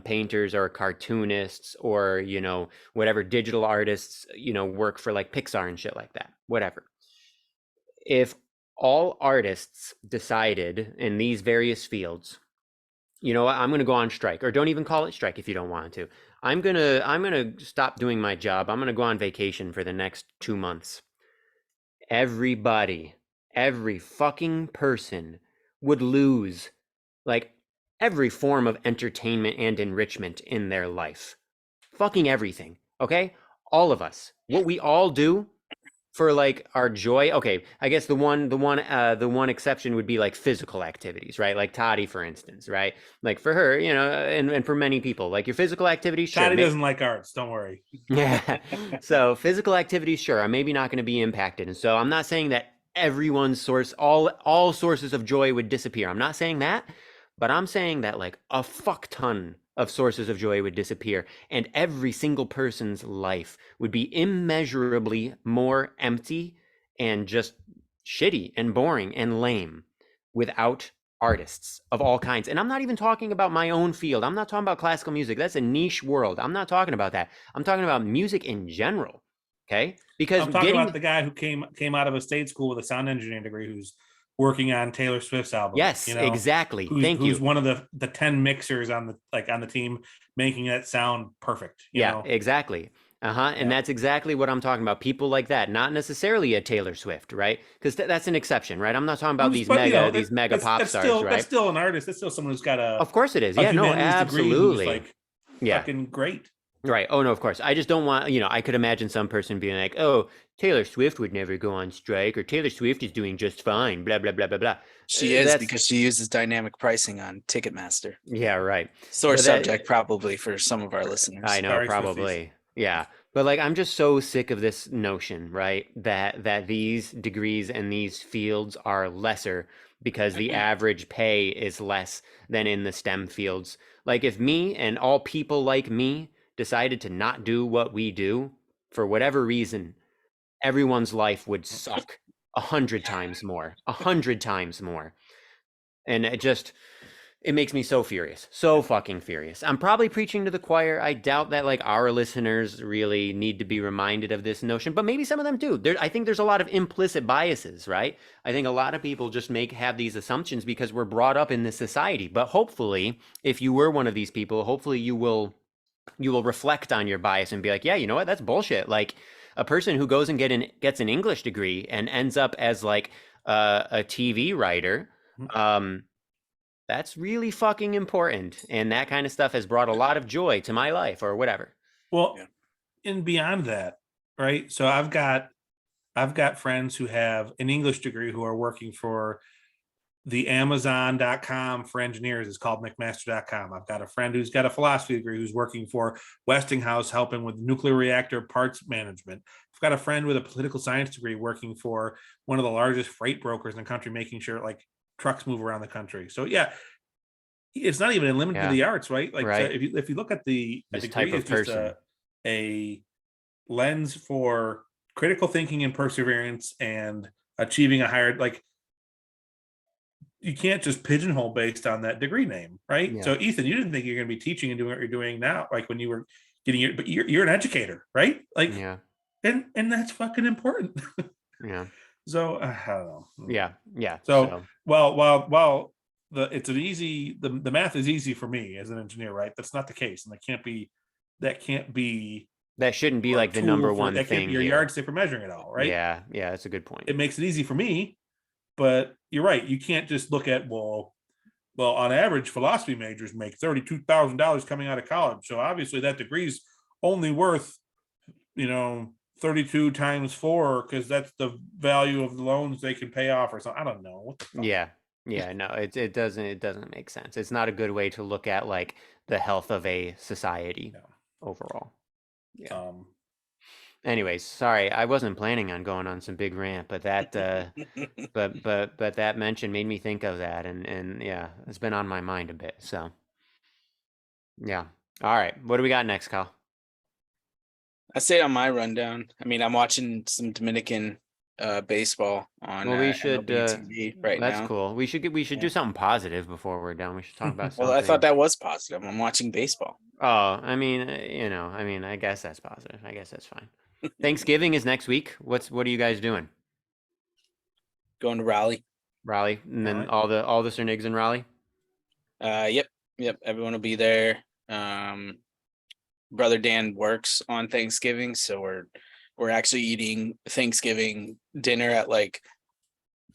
painters or cartoonists or, whatever digital artists, work for like Pixar and shit like that, whatever. If all artists decided in these various fields, you know what, I'm going to go on strike, or don't even call it strike if you don't want to. I'm going to stop doing my job. I'm going to go on vacation for the next 2 months. Everybody, every fucking person would lose like every form of entertainment and enrichment in their life. Fucking everything, okay? All of us. What we all do for like our joy. Okay, I guess the one exception would be like physical activities, right? Like Toddy, for instance, right? Like for her, and for many people, like your physical activities, sure. Toddy doesn't like arts, don't worry. Yeah. So physical activities, sure, are maybe not going to be impacted. And so I'm not saying that everyone's all sources of joy would disappear. I'm not saying that, but I'm saying that like a fuck ton of sources of joy would disappear, and every single person's life would be immeasurably more empty and just shitty and boring and lame without artists of all kinds. And I'm not even talking about my own field. I'm not talking about classical music. That's a niche world. I'm not talking about that. I'm talking about music in general. Okay? Because I'm talking about the guy who came out of a state school with a sound engineering degree who's working on Taylor Swift's album. Yes, exactly. Who's one of the 10 mixers on the team, making that sound perfect. You know? Exactly. And that's exactly what I'm talking about. People like that, not necessarily a Taylor Swift, right? Because that's an exception, right? I'm not talking about these mega pop stars, right? That's still an artist. That's still someone who's got Of course it is. Yeah, no, absolutely. Like, fucking great. Right. Oh no, of course. I just don't want, I could imagine some person being like, "Oh, Taylor Swift would never go on strike, or Taylor Swift is doing just fine, blah blah blah blah blah." She is, because she uses dynamic pricing on Ticketmaster. Yeah, right. Sore subject probably for some of our listeners. I know, probably. Yeah. But like, I'm just so sick of this notion, right? That these degrees and these fields are lesser because the average pay is less than in the STEM fields. Like if me and all people like me decided to not do what we do for whatever reason, everyone's life would suck 100 times more, 100 times more. And it makes me so furious, so fucking furious. I'm probably preaching to the choir. I doubt that like our listeners really need to be reminded of this notion, but maybe some of them do. I think there's a lot of implicit biases, right? I think a lot of people just have these assumptions because we're brought up in this society. But hopefully, if you were one of these people, hopefully you will reflect on your bias and be like, yeah, you know what? That's bullshit. Like a person who goes and gets an English degree and ends up as like a TV writer, that's really fucking important. And that kind of stuff has brought a lot of joy to my life or whatever. Well, and beyond that, right? So I've got friends who have an English degree who are working for the Amazon.com for engineers. It's called McMaster.com. I've got a friend who's got a philosophy degree who's working for Westinghouse, helping with nuclear reactor parts management. I've got a friend with a political science degree working for one of the largest freight brokers in the country, making sure like trucks move around the country. So yeah, it's not even limited to Yeah. the arts, right? Like so Right. if you look at a This degree type of is just person. a lens for critical thinking and perseverance and achieving a higher, like, you can't just pigeonhole based on that degree name, right? Yeah. So Ethan, you didn't think you're going to be teaching and doing what you're doing now, like when you were getting your, but you're an educator, right? Like, Yeah. and that's fucking important. Yeah. So I don't know. Yeah. Yeah. So So while the math is easy for me as an engineer, right? That's not the case, and that can't be that shouldn't be your like the number tool for, one that can't be thing your here. yardstick for measuring it all, right? Yeah. Yeah. That's a good point. It makes it easy for me, but you're right. You can't just look at, well, on average, philosophy majors make $32,000 coming out of college. So obviously that degree's only worth, 32 times 4 because that's the value of the loans they can pay off or something. I don't know. What the fuck? Yeah. Yeah. No, it doesn't make sense. It's not a good way to look at like the health of a society Yeah. overall. Yeah. Um, Anyways, sorry, I wasn't planning on going on some big rant, but that but that mention made me think of that, and yeah, it's been on my mind a bit. So yeah. All right, what do we got next, Kyle? I say on my rundown. I mean, I'm watching some Dominican baseball on Well, we should. MLB TV right That's now. cool. We should do Yeah. something positive before we're done. We should talk about Well, I something. thought that was positive. I'm watching baseball. Oh, I mean, I guess that's positive. I guess that's fine. Thanksgiving is next week. What are you guys doing? Going to Raleigh. Raleigh, and then Alright. all the Sir Nigs in Raleigh. Yep. Everyone will be there. Brother Dan works on Thanksgiving, so we're actually eating Thanksgiving dinner at like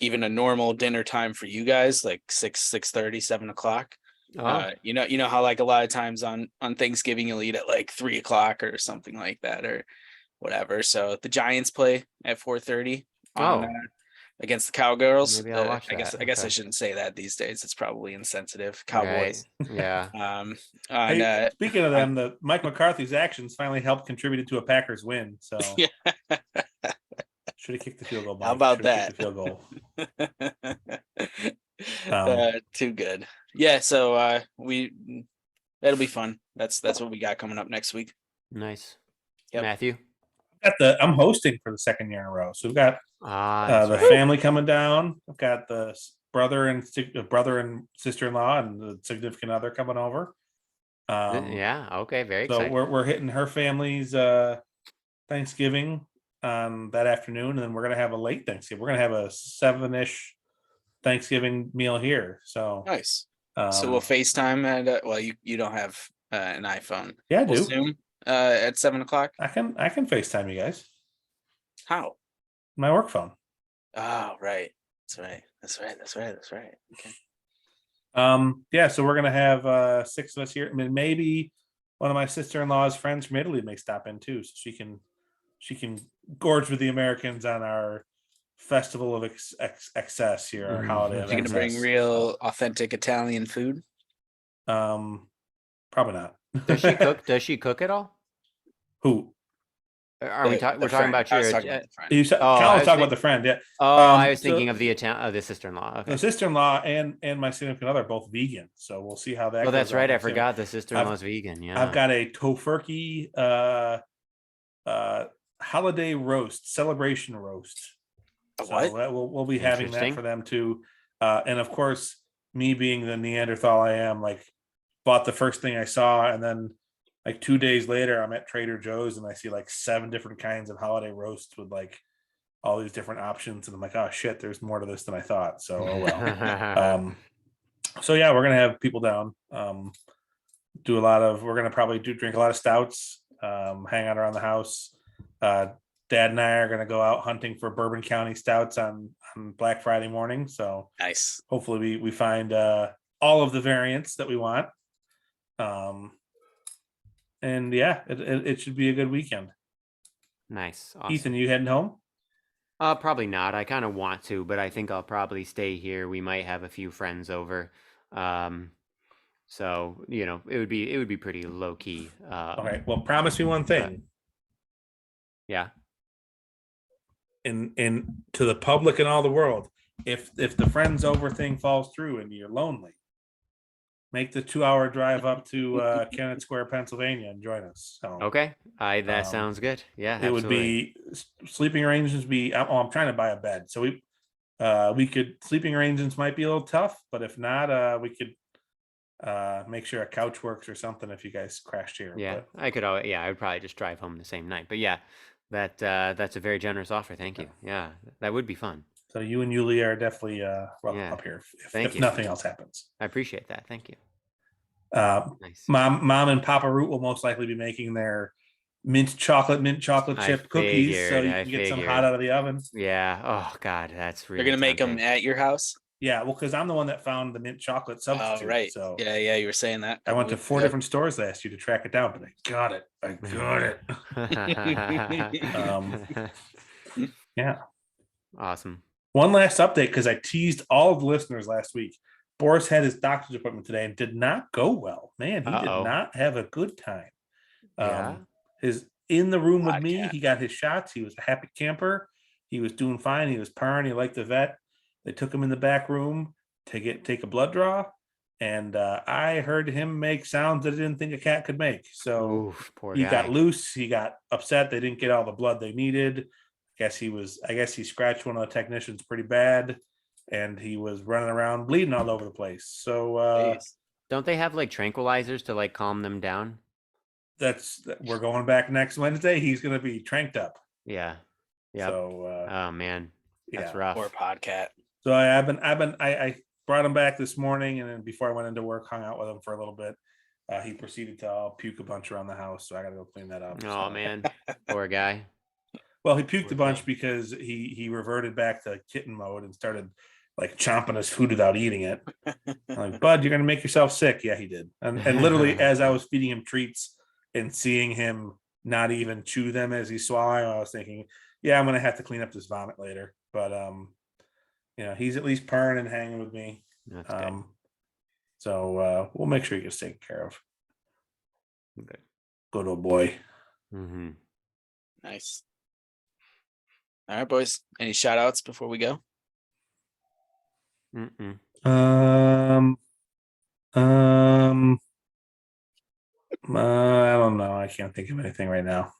even a normal dinner time for you guys, like 6:30, 7 o'clock. Oh, You know how like a lot of times on Thanksgiving you'll eat at like 3 o'clock or something like that or whatever. So the Giants play at 4:30 on oh, against the Cowgirls. maybe I'll watch I guess that. I Okay. shouldn't say that these days. It's probably insensitive. Right. Cowboys. Yeah. On Hey, speaking of on them, the Mike McCarthy's actions finally helped contributed to a Packers win. So yeah. should have kicked the field goal, How Mike. about Should have kicked that? the field goal. Too good. Yeah, so that'll be fun. That's what we got coming up next week. Nice. Yep. Matthew. I'm hosting for the second year in a row. So we've got That's the right. family coming down. I've got the brother and sister-in-law and the significant other coming over. Yeah. Okay. Very So exciting. we're hitting her family's Thanksgiving on that afternoon, and then we're gonna have a late Thanksgiving. We're gonna have a 7-ish Thanksgiving meal here. So Nice. So we'll FaceTime at well, you don't have an iPhone. yeah, I We'll do. Zoom at 7 o'clock. I can FaceTime you guys. How? My work phone. Oh, right. That's right. Okay. Yeah, so we're gonna have 6 of us here. I mean, maybe one of my sister-in-law's friends from Italy may stop in too, so she can gorge with the Americans on our festival of excess here, our holiday of You're gonna bring excess. real authentic Italian food? Probably not. Does she cook? Does she cook at all? Who? Are we talking? The We're talking friend. about I was your. talking about the friend. You said Oh, Colin I was was talking about the friend. Yeah. I was so thinking of the sister-in-law. Okay. the sister-in-law and my significant other are both vegan, so we'll see how that. Oh, goes that's right. on I Thanksgiving. forgot the sister-in-law's vegan. Yeah. I've got a tofurkey holiday roast, celebration roast. A So what? that we'll be having that Interesting. for them too. And of course, me being the Neanderthal I am, like bought the first thing I saw, and then like 2 days later, I'm at Trader Joe's and I see like 7 different kinds of holiday roasts with like all these different options, and I'm like, oh shit, there's more to this than I thought. So oh well. So yeah, we're gonna have people down. We're gonna probably drink a lot of stouts, hang out around the house. Dad and I are gonna go out hunting for Bourbon County stouts on Black Friday morning. So Nice. hopefully we find all of the variants that we want. And yeah, it should be a good weekend. Nice. Awesome. Ethan, you heading home? Probably not. I kind of want to, but I think I'll probably stay here. We might have a few friends over. So it would be pretty low key. Okay. Well, promise me one thing. Yeah. In to the public and all the world, if the friends over thing falls through and you're lonely, make the 2-hour drive up to Kennett Square, Pennsylvania, and join us. So Okay, that Um, sounds good. Yeah, it would absolutely. be sleeping arrangements. I'm trying to buy a bed, so we could sleeping arrangements might be a little tough, but if not, we could make sure a couch works or something if you guys crashed here. Yeah, But I could always, yeah, I would probably just drive home the same night. But yeah, that's a very generous offer. Thank you. Yeah, that would be fun. so you and Yulia are definitely welcome Yeah, up here thank if you. nothing else happens. I appreciate that. Thank you. Uh, Nice. mom and Papa Root will most likely be making their mint chocolate chip cookies, so you I can get some hot figured. out of the oven. Yeah. Oh God, that's They're really gonna make them tempting. at your house. Yeah, well, because I'm the one that found the mint chocolate Oh, substitute. right. So Yeah, you were saying that. I went to 4 different stores last year to track it down, but I got it. Yeah. Awesome. One last update, because I teased all of the listeners last week. Boris had his doctor's appointment today and did not go well. Man, he did Uh-oh. not have a good time. Yeah. His in the room with me, Podcast. he got his shots. He was a happy camper. He was doing fine. He was purring. He liked the vet. They took him in the back room to take a blood draw, and I heard him make sounds that I didn't think a cat could make. So Oof, poor he guy. got loose. He got upset. They didn't get all the blood they needed. I guess he scratched one of the technicians pretty bad, and he was running around bleeding all over the place. So Jeez. Don't they have like tranquilizers to like calm them down? we're going back next Wednesday. He's going to be tranked up. Yeah. Yep. So Oh man, that's yeah. rough. Poor podcat. So I brought him back this morning, and then before I went into work, hung out with him for a little bit. He proceeded to puke a bunch around the house, so I got to go clean that up. Oh so. man, poor guy. Well, he puked Poor a bunch thing. because he reverted back to kitten mode and started like chomping his food without eating it. I'm like, Bud, you're gonna make yourself sick. Yeah, he did. And literally, as I was feeding him treats and seeing him not even chew them as he's swallowing, I was thinking, yeah, I'm gonna have to clean up this vomit later. But he's at least purring and hanging with me. That's good. So we'll make sure he gets taken care of. Good. Good old boy. Mm-hmm. Nice. All right, boys. Any shout outs before we go? Mm-mm. I don't know. I can't think of anything right now.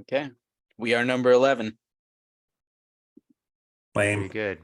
Okay. We are number 11. Very Lame. good.